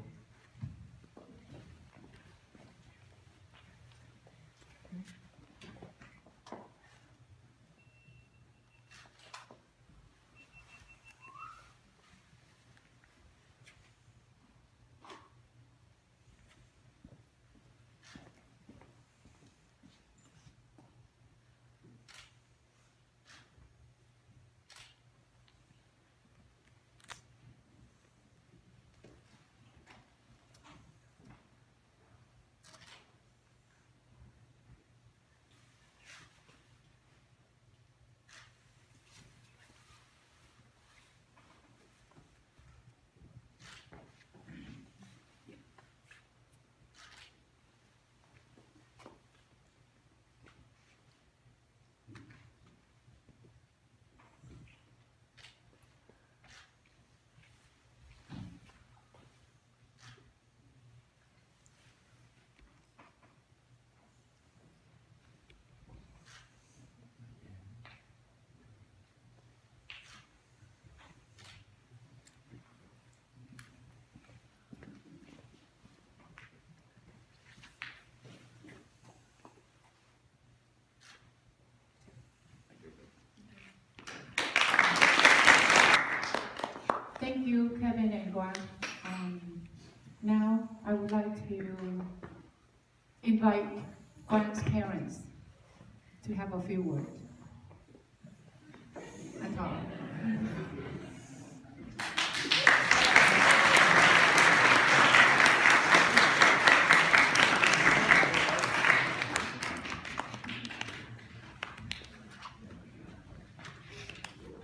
Thank you, Kevin and Quang. Now, I would like to invite Quang's parents to have a few words.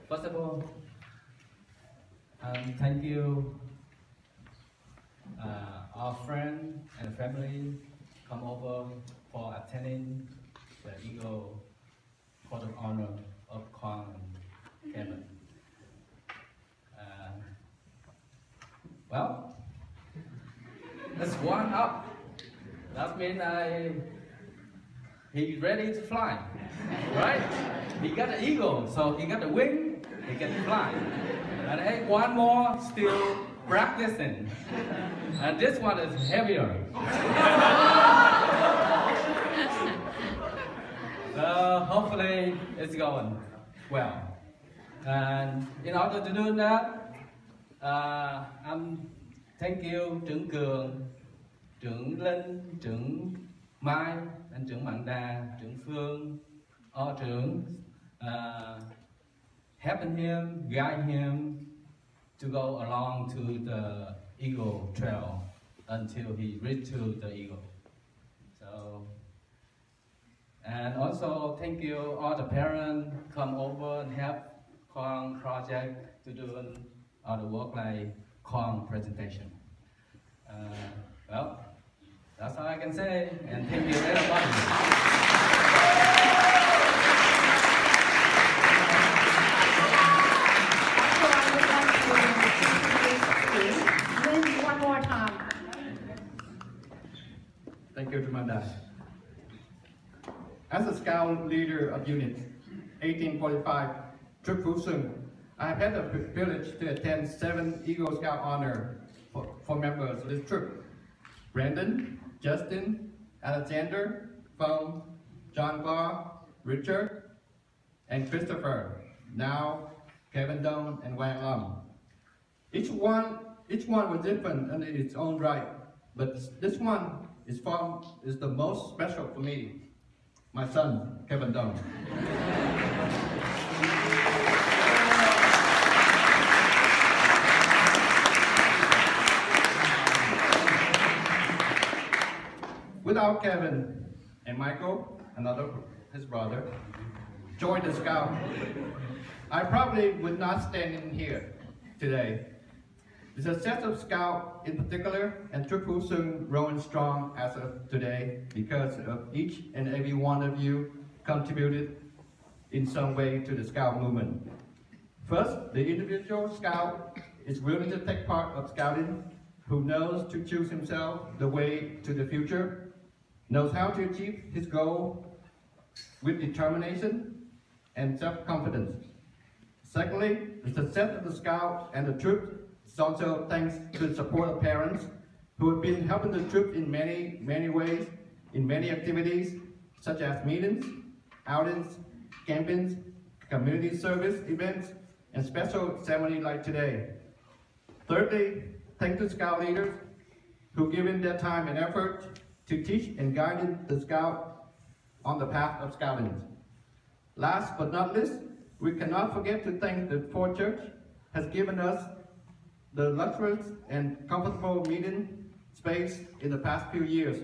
First of all, thank you, our friend and family come over for attending the Eagle Court of Honor of Quang and Kevin. Well, that's one up. That means he's ready to fly, right? He got the eagle, so he got the wing, he can fly. And hey, one more still practicing. And this one is heavier. So hopefully it's going well. And in order to do that, thank you Trưởng Cường, Trưởng Linh, Trưởng Mai, anh Trưởng Mạn Đà, Trưởng Phương, all trưởng, helping him, guide him to go along to the Eagle Trail until he reached to the Eagle. So, and also thank you all the parents come over and help Quang project to do all the work like Quang presentation. Well, that's all I can say, and thank you everybody. One more time. Thank you, Jumanda. As a scout leader of Unit 1845, Troop Fusung, I have had the privilege to attend 7 Eagle Scout honor for members of this troop. Brandon, Justin, Alexander, Phong, John Claw, Richard, and Christopher. Now, Kevin Dong and Wang Lam. Each one was different in its own right, but this one is the most special for me. My son, Kevin Dong. Without Kevin and Michael, his brother, joined the Scout, I probably would not stand in here today. The success of Scout in particular, and Troop Fusung growing strong as of today because of each and every one of you contributed in some way to the Scout movement. First, the individual Scout is willing to take part of Scouting, who knows to choose himself the way to the future. knows how to achieve his goal with determination and self-confidence. Secondly, the success of the Scout and the troops is also thanks to the support of parents who have been helping the troops in many ways, in many activities, such as meetings, outings, campings, community service events, and special ceremonies like today. Thirdly, thank the Scout leaders who give in their time and effort to teach and guide the Scout on the path of Scouting. Last but not least, we cannot forget to thank the Fort Church has given us the luxurious and comfortable meeting space in the past few years.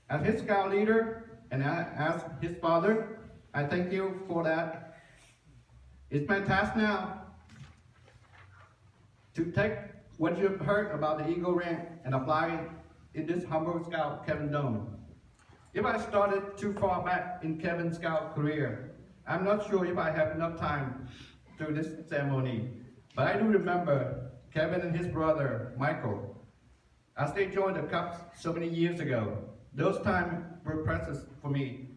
As his Scout leader and as his father, I thank you for that. It's my task now to take what you've heard about the Eagle rank and apply it in this humble Scout Kevin Dome. If I started too far back in Kevin's Scout career, I'm not sure if I have enough time through this ceremony, but I do remember Kevin and his brother, Michael, as they joined the Cubs so many years ago. Those times were precious for me,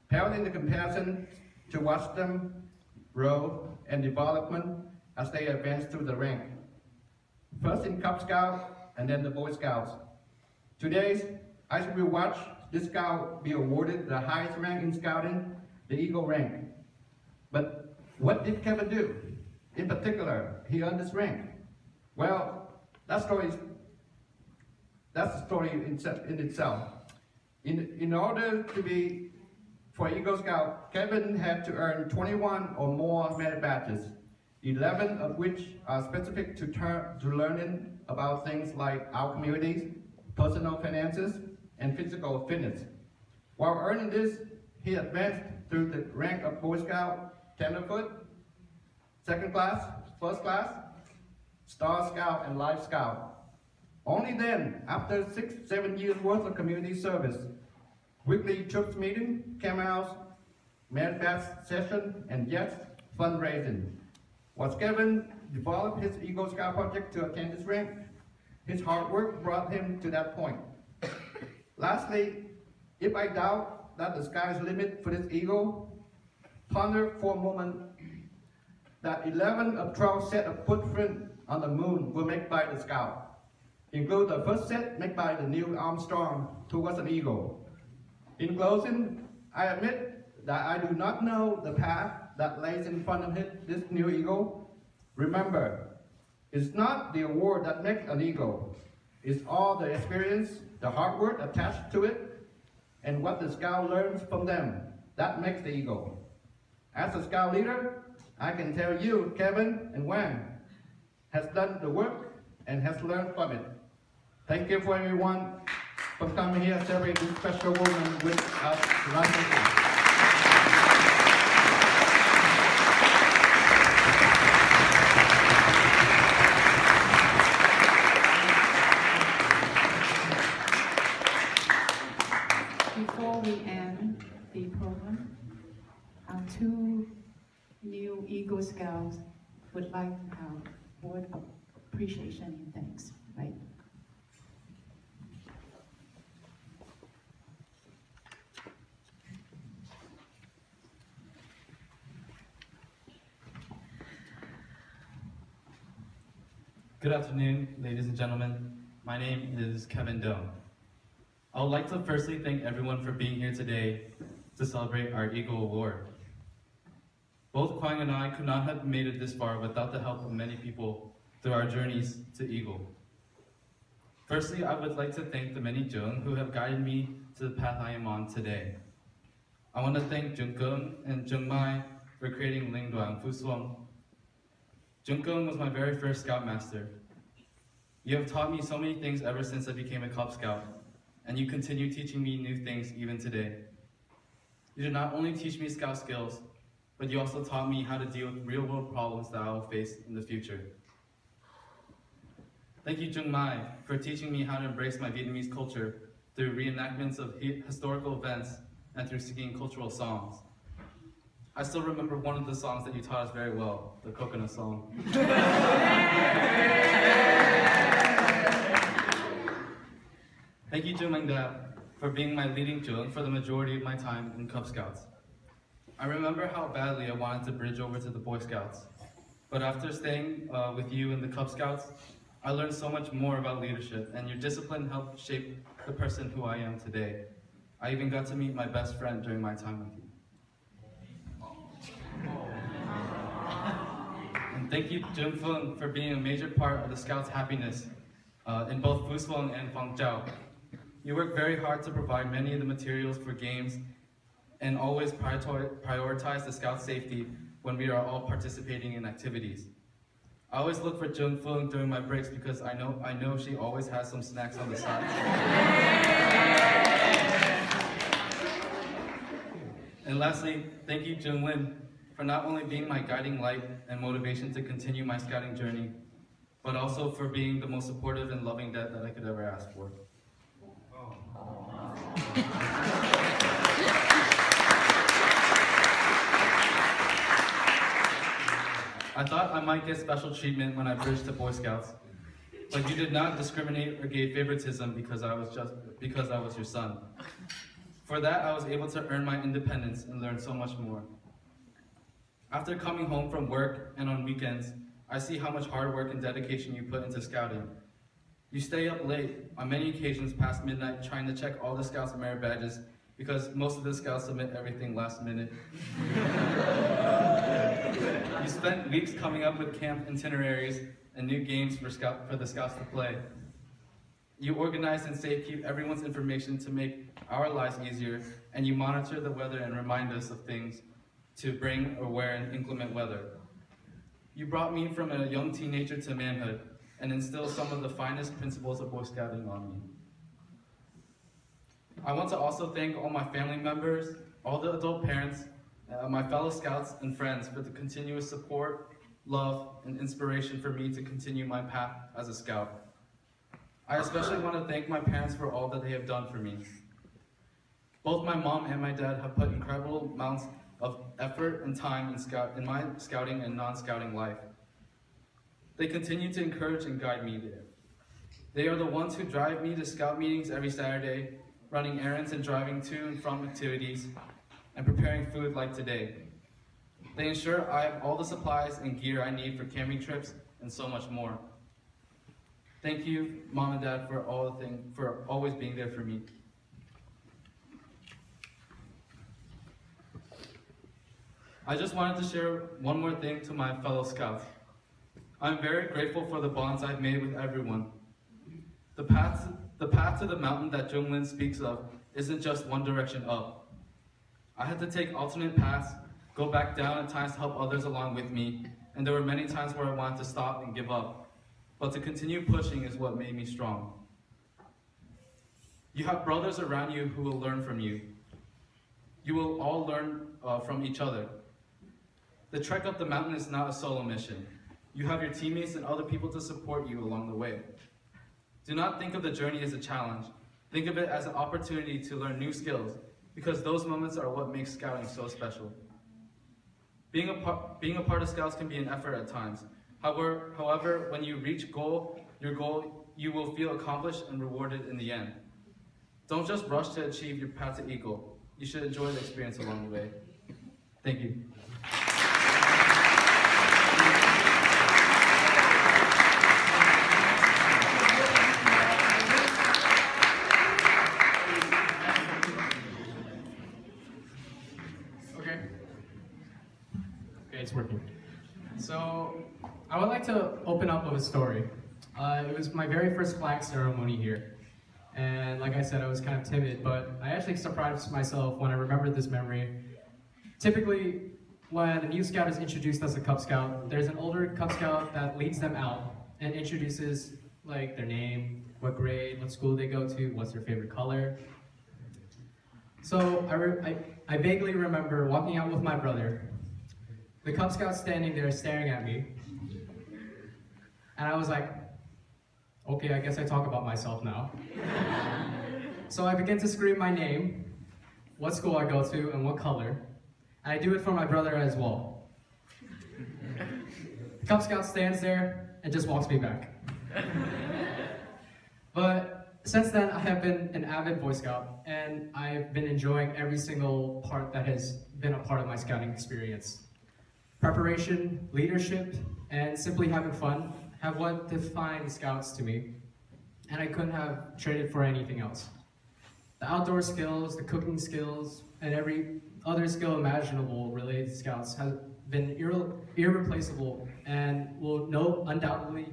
pale in the comparison to watch them grow and development as they advanced through the rank. First in Cub Scout and then the Boy Scouts. Today, I will watch this Scout be awarded the highest rank in Scouting, the Eagle rank. But what did Kevin do? In particular, he earned this rank. Well, that's the story in itself. In order to be for Eagle Scout, Kevin had to earn 21 or more merit badges, 11 of which are specific to learning about things like our communities, personal finances, and physical fitness. While earning this, he advanced through the rank of Boy Scout, Tenderfoot, Second Class, First Class, Star Scout, and Life Scout. Only then, after 6-7 years worth of community service, weekly troops meeting, campouts, merit badge session, and yes, fundraising, was Kevin developed his Eagle Scout project to attain this rank. His hard work brought him to that point. Lastly, if I doubt that the sky's limit for this Eagle, ponder for a moment that 11 of 12 set of footprints on the moon were made by the Scout, include the first set made by the Neil Armstrong, who was an Eagle. In closing, I admit that I do not know the path that lays in front of this new Eagle. Remember, it's not the award that makes an Eagle. It's all the experience, the hard work attached to it, and what the Scout learns from them. That makes the Eagle. As a Scout leader, I can tell you, Kevin and Quang has done the work and has learned from it. Thank you for everyone for coming here celebrating this special moment with us tonight. Before we end the program, our two new Eagle Scouts would like to have word of appreciation and thanks, right? Good afternoon, ladies and gentlemen. My name is Kevin Dome. I would like to firstly thank everyone for being here today to celebrate our Eagle Award. Both Quang and I could not have made it this far without the help of many people through our journeys to Eagle. Firstly, I would like to thank the many Jung who have guided me to the path I am on today. I want to thank Jung Keung and Jung Mai for creating Ling Duan Fu Suong. Jung Keung was my very first Scoutmaster. You have taught me so many things ever since I became a Cub Scout, and you continue teaching me new things even today. You did not only teach me Scout skills, but you also taught me how to deal with real-world problems that I will face in the future. Thank you, Jung Mai, for teaching me how to embrace my Vietnamese culture through reenactments of historical events and through singing cultural songs. I still remember one of the songs that you taught us very well, the coconut song. Thank you, Jung Meng Da, for being my leading jung for the majority of my time in Cub Scouts. I remember how badly I wanted to bridge over to the Boy Scouts, but after staying with you in the Cub Scouts, I learned so much more about leadership, and your discipline helped shape the person who I am today. I even got to meet my best friend during my time with you. And thank you, Jung Fung, for being a major part of the Scouts' happiness in both Fuswang and Fangzhou. You work very hard to provide many of the materials for games and always prioritize the Scouts' safety when we are all participating in activities. I always look for Jung Fung during my breaks because I know she always has some snacks on the side. And lastly, thank you, Jung Lin, for not only being my guiding light and motivation to continue my scouting journey, but also for being the most supportive and loving dad that I could ever ask for. I thought I might get special treatment when I bridged to Boy Scouts, but you did not discriminate or gave favoritism because I was your son. For that, I was able to earn my independence and learn so much more. After coming home from work and on weekends, I see how much hard work and dedication you put into scouting. You stay up late, on many occasions past midnight, trying to check all the Scouts' merit badges because most of the Scouts submit everything last minute. You spent weeks coming up with camp itineraries and new games for the Scouts to play. You organize and safekeep everyone's information to make our lives easier, and you monitor the weather and remind us of things to bring or wear in inclement weather. You brought me from a young teenager to manhood and instilled some of the finest principles of Boy Scouting on me. I want to also thank all my family members, all the adult parents, my fellow Scouts and friends for the continuous support, love, and inspiration for me to continue my path as a Scout. I especially want to thank my parents for all that they have done for me. Both my mom and my dad have put incredible amounts of effort and time in my scouting and non-scouting life. They continue to encourage and guide me there. They are the ones who drive me to scout meetings every Saturday, running errands and driving to and from activities, and preparing food like today. They ensure I have all the supplies and gear I need for camping trips and so much more. Thank you, Mom and Dad, for always being there for me. I just wanted to share one more thing to my fellow Scouts. I'm very grateful for the bonds I've made with everyone. The path to the mountain that Jung Lin speaks of isn't just one direction up. I had to take alternate paths, go back down at times to help others along with me, and there were many times where I wanted to stop and give up. But to continue pushing is what made me strong. You have brothers around you who will learn from you. You will all learn from each other. The trek up the mountain is not a solo mission. You have your teammates and other people to support you along the way. Do not think of the journey as a challenge. Think of it as an opportunity to learn new skills, because those moments are what makes scouting so special. Being a part of Scouts can be an effort at times. However, when you reach your goal, you will feel accomplished and rewarded in the end. Don't just rush to achieve your path to eagle. You should enjoy the experience along the way. Thank you. Okay, it's working. So, I would like to open up with a story. It was my very first flag ceremony here. And like I said, I was kind of timid, but I actually surprised myself when I remembered this memory. Typically, when a new scout is introduced as a Cub Scout, there's an older Cub Scout that leads them out and introduces like their name, what grade, what school they go to, what's their favorite color. So I vaguely remember walking out with my brother, the Cub Scout standing there staring at me, and I was like, okay, I guess I talk about myself now. So I begin to scream my name, what school I go to, and what color. And I do it for my brother as well. The Cub Scout stands there and just walks me back. But Since then, I have been an avid Boy Scout, and I've been enjoying every single part that has been a part of my scouting experience. Preparation, leadership, and simply having fun have what defines Scouts to me, and I couldn't have traded for anything else. The outdoor skills, the cooking skills, and every other skill imaginable related to Scouts have been irreplaceable and will undoubtedly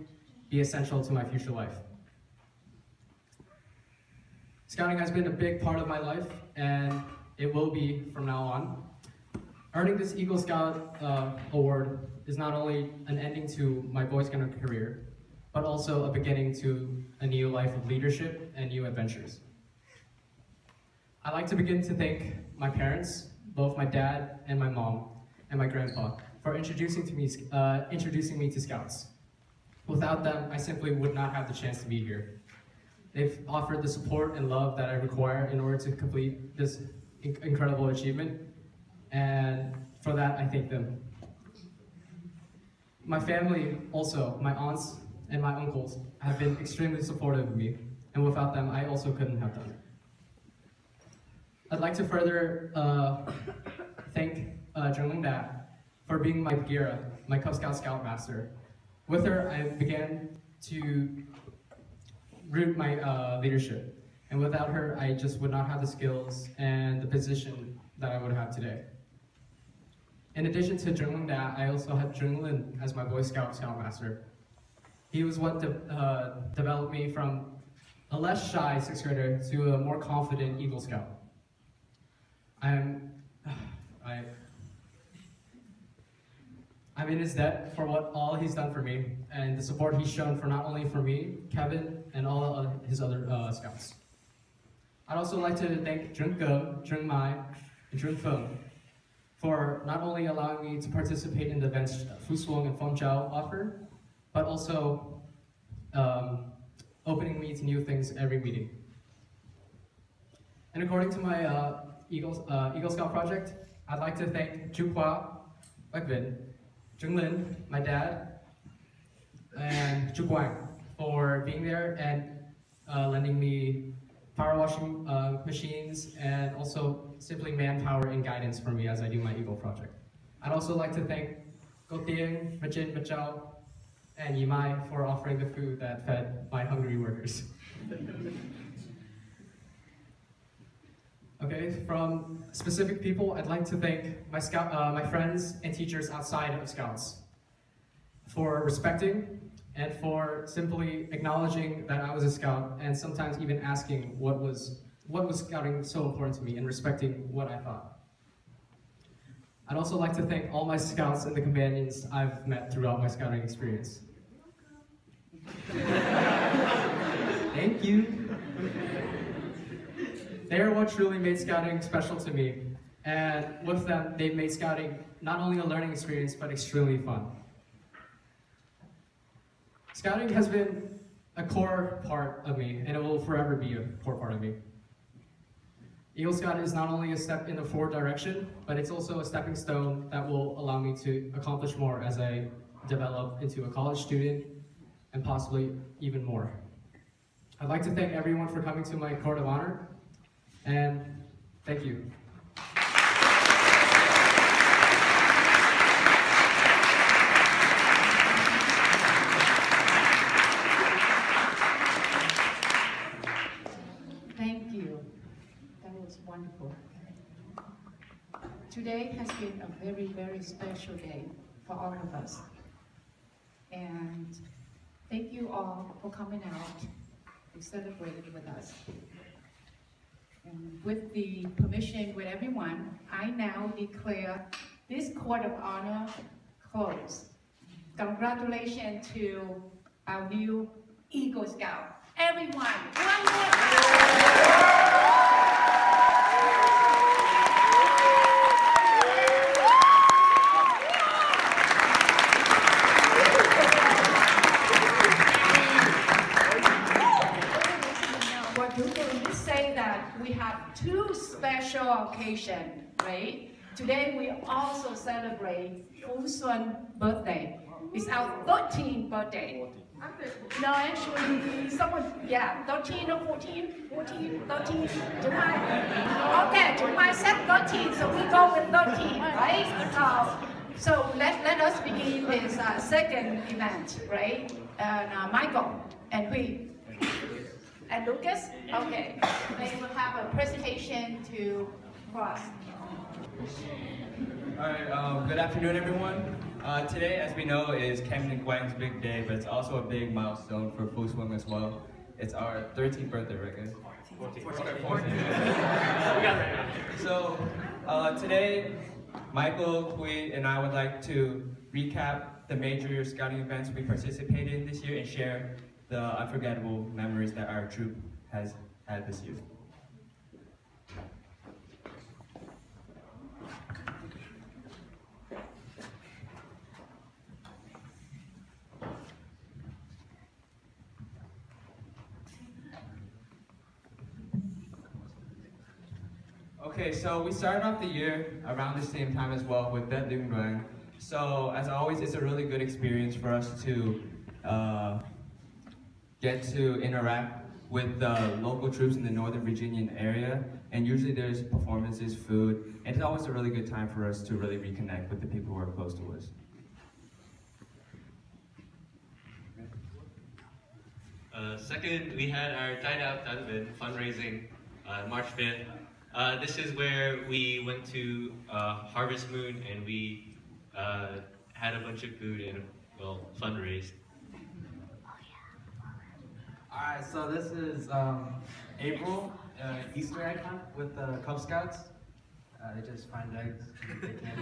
be essential to my future life. Scouting has been a big part of my life, and it will be from now on. Earning this Eagle Scout award is not only an ending to my Boy Scout career, but also a beginning to a new life of leadership and new adventures. I'd like to begin to thank my parents, both my dad and my mom, and my grandpa, for introducing me to Scouts. Without them, I simply would not have the chance to be here. They've offered the support and love that I require in order to complete this incredible achievement, and for that, I thank them. My family also, my aunts and my uncles, have been extremely supportive of me, and without them, I also couldn't have done it. I'd like to further thank Zhengling Da for being my Bagheera, my Cub Scout Scoutmaster. With her, I began to root my leadership, and without her, I just would not have the skills and the position that I would have today. In addition to Zhengling Da, I also had Zhenglin as my Boy Scout Scoutmaster. He was what developed me from a less shy 6th grader to a more confident Eagle Scout. I'm in his debt for all he's done for me and the support he's shown for not only for me, Kevin, and all of his other Scouts. I'd also like to thank Zheng Ge, Zheng Mai, and Zheng Feng for not only allowing me to participate in the events Fusuong and Fengzhou offer, but also opening me to new things every meeting. And according to my Eagle Scout project, I'd like to thank Zhuhua, Weikvin, Zhenglin, my dad, and Quang for being there and lending me power washing machines and also simply manpower and guidance for me as I do my Eagle project. I'd also like to thank Gotieng, Majin, Machao, and Yimai for offering the food that fed my hungry workers. Okay, from specific people, I'd like to thank my friends and teachers outside of Scouts for respecting and for simply acknowledging that I was a Scout and sometimes even asking what was Scouting so important to me and respecting what I thought. I'd also like to thank all my Scouts and the companions I've met throughout my Scouting experience. Thank you. They are what truly made Scouting special to me, and with them, they've made Scouting not only a learning experience, but extremely fun. Scouting has been a core part of me, and it will forever be a core part of me. Eagle Scout is not only a step in the forward direction, but it's also a stepping stone that will allow me to accomplish more as I develop into a college student, and possibly even more. I'd like to thank everyone for coming to my Court of Honor, and thank you. Thank you. That was wonderful. Today has been a very, very special day for all of us. And thank you all for coming out and celebrating with us. And with the permission with everyone, I now declare this Court of Honor closed. Congratulations to our new Eagle Scout. Everyone, one more. We have two special occasions, right? Today we also celebrate Fu Sun's birthday. It's our 13th birthday. No, actually, someone, yeah, 13 or 14, 14, 13, July. Okay, July said 13, so we go with 13, right? So let us begin this second event, right? And Michael and we. And Lucas? Okay. They will have a presentation to cross. Alright, good afternoon everyone. Today, as we know, is Kevin and Quang's big day, but it's also a big milestone for Fu Swim as well. It's our 13th birthday, right guys? 14th. So, today, Michael, Kui, and I would like to recap the major scouting events we participated in this year and share the unforgettable memories that our troop has had this year. Okay, so we started off the year around the same time as well with that Dung Duang. So as always, it's a really good experience for us to get to interact with the local troops in the Northern Virginian area. And usually there's performances, food, and it's always a really good time for us to really reconnect with the people who are close to us. Second, we had our Tide Out Tanbin fundraising March 5th. This is where we went to Harvest Moon and we had a bunch of food and, well, fundraised. Alright, so this is April, Easter egg hunt with the Cub Scouts. They just find eggs if they can.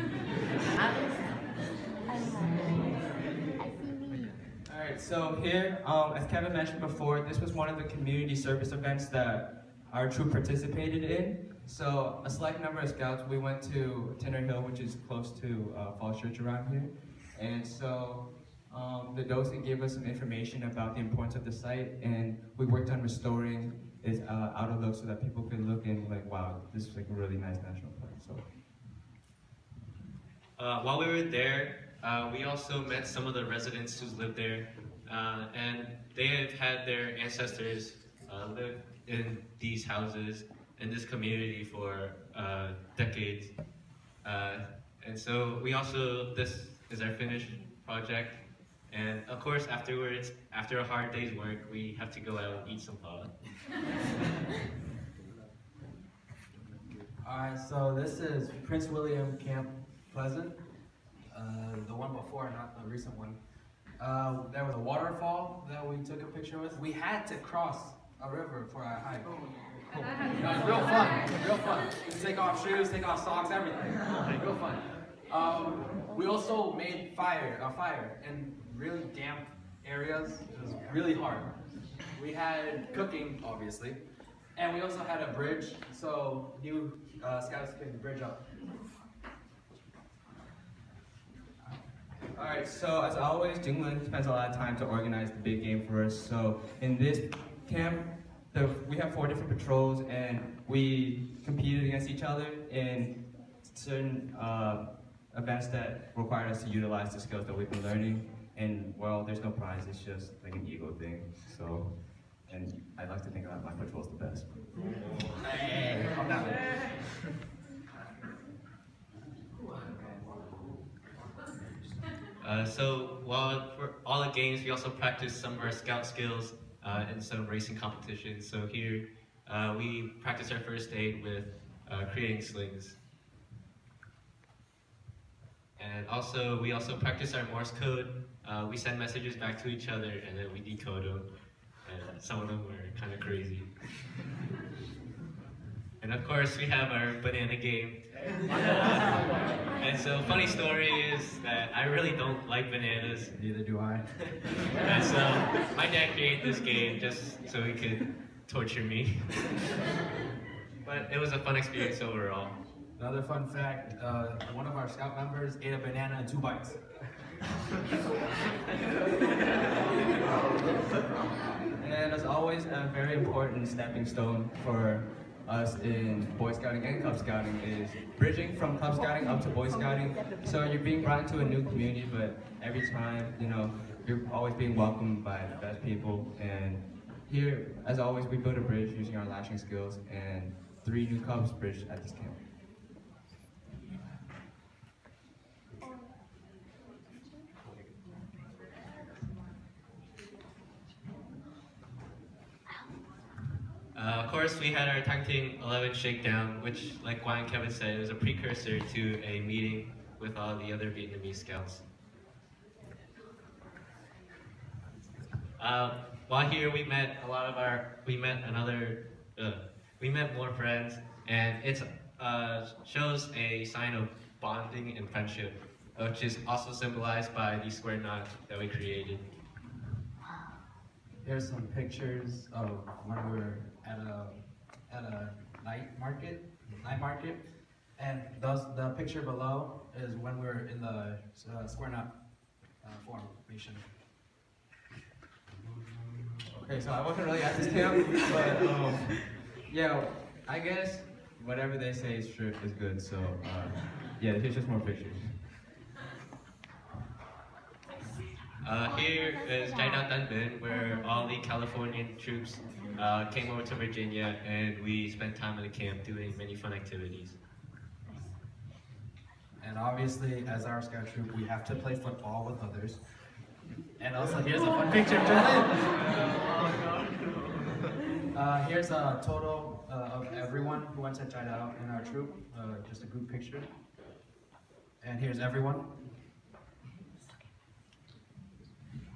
Alright, so here, as Kevin mentioned before, this was one of the community service events that our troop participated in. So a select number of scouts, we went to Tinner Hill, which is close to Falls Church around here. And so the docent gave us some information about the importance of the site, and we worked on restoring its outer look so that people could look and like, wow, this is like a really nice national park. So while we were there, we also met some of the residents who lived there, and they have had their ancestors live in these houses in this community for decades. And so we also, this is our finished project. And of course, afterwards, after a hard day's work, we have to go out and eat some pho. Alright, so this is Prince William Camp Pleasant. The one before, not the recent one. There was a waterfall that we took a picture with. We had to cross a river for our hike. It was real fun, real fun. Take off shoes, take off socks, everything. Real fun. We also made a fire in really damp areas. It was really hard. We had cooking, obviously, and we also had a bridge, so new scouts can bridge up. Alright, so as always, Jungwon spends a lot of time to organize the big game for us. So in this camp, we have 4 different patrols, and we competed against each other in certain events that required us to utilize the skills that we've been learning. And well, there's no prize, it's just like an ego thing. So, and I'd like to think that my patrol's the best. Hey, calm down. So while for all the games, we also practiced some of our scout skills in some racing competitions. So here, we practiced our first aid with creating slings. And also, we also practiced our Morse code. We send messages back to each other and then we decode them. And some of them were kind of crazy. And of course, we have our banana game. And so, funny story is that I really don't like bananas. Neither do I. And so, my dad created this game just so he could torture me. But it was a fun experience overall. Another fun fact, one of our scout members ate a banana in 2 bites. And as always, a very important stepping stone for us in Boy Scouting and Cub Scouting is bridging from Cub Scouting up to Boy Scouting. So you're being brought into a new community, but every time, you know, you're always being welcomed by the best people. And here, as always, we build a bridge using our lashing skills, and 3 new cubs bridged at this camp. Of course, we had our Tang Ting 11 shakedown, which, like Quang and Kevin said, was a precursor to a meeting with all the other Vietnamese scouts. While here, we met more friends, and it shows a sign of bonding and friendship, which is also symbolized by these square knots that we created. Here's some pictures of when we were at a night market, and the picture below is when we were in the square knot formation. Okay, so I wasn't really at this camp, but yeah, I guess whatever they say is true is good. So yeah, here's just more pictures. Here is China Tan Bin, where all the Californian troops came over to Virginia, and we spent time in the camp doing many fun activities. And obviously, as our scout troop, we have to play football with others. And also, here's a fun picture of Jolene. Here's a total of everyone who went to China out in our troop, just a group picture. And here's everyone.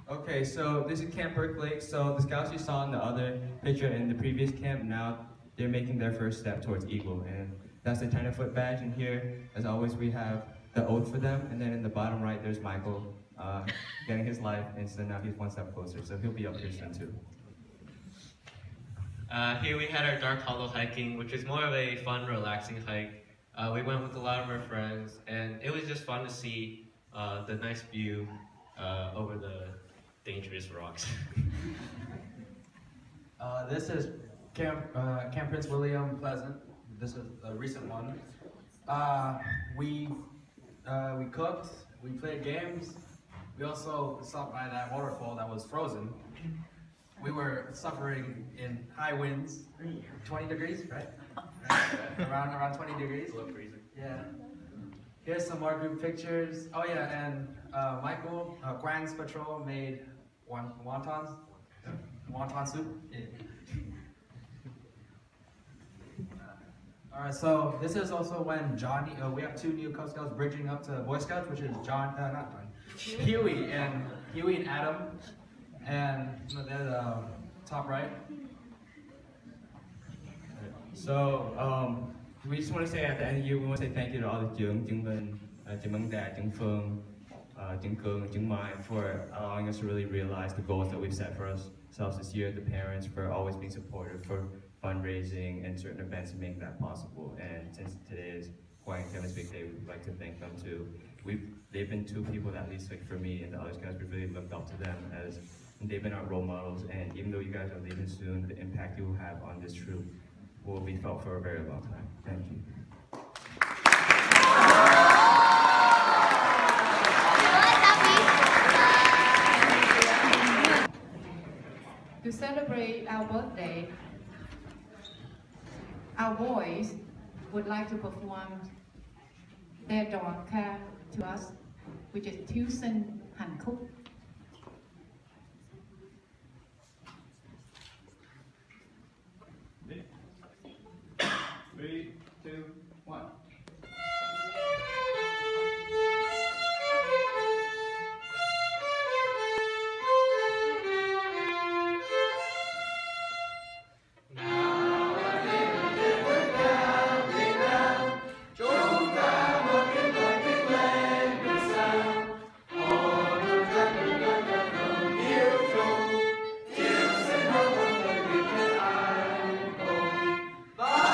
Okay, so this is Camp Berkeley. So the scouts you saw in the other picture in the previous camp, now they're making their first step towards Eagle, and that's the 10-foot badge. And here, as always, we have the oath for them. And then in the bottom right, there's Michael getting his life, and so now he's one step closer. So he'll be up here soon too. Here we had our Dark Hollow hiking, which is more of a fun, relaxing hike. We went with a lot of our friends, and it was just fun to see the nice view over the dangerous rocks. This is Camp Prince William Pleasant. This is a recent one. We cooked, we played games. We also stopped by that waterfall that was frozen. We were suffering in high winds, 20 degrees, right? around 20 degrees. Below freezing. Yeah. Here's some more group pictures. Oh yeah, and Michael, Quang's patrol made wontons, wonton soup. Yeah. All right, so this is also when Johnny, we have 2 new Cub Scouts bridging up to Boy Scouts, which is Huey and Adam, and they're the top right. So we just want to say at the end of the year, we want to say thank you to all the Jung, Jung Dad, Jung Feng, Jung Kung, and Jung Mai for allowing us to really realize the goals that we've set for ourselves this year, the parents for always being supportive for fundraising and certain events and making that possible. And since today is Quang and Kevin's big day, we'd like to thank them too. They've been 2 people that, at least like for me and the other guys, we've really looked up to them as they've been our role models. And even though you guys are leaving soon, the impact you will have on this troop will be felt for a very long time. Thank you. To celebrate our birthday, our boys would like to perform their dawn ca to us, which is Thiếu Sinh Hạnh Khúc. 3, 2, 1. Bye.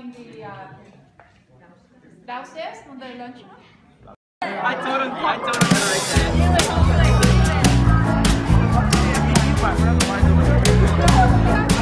in the downstairs on the lunchroom? I told him to write that.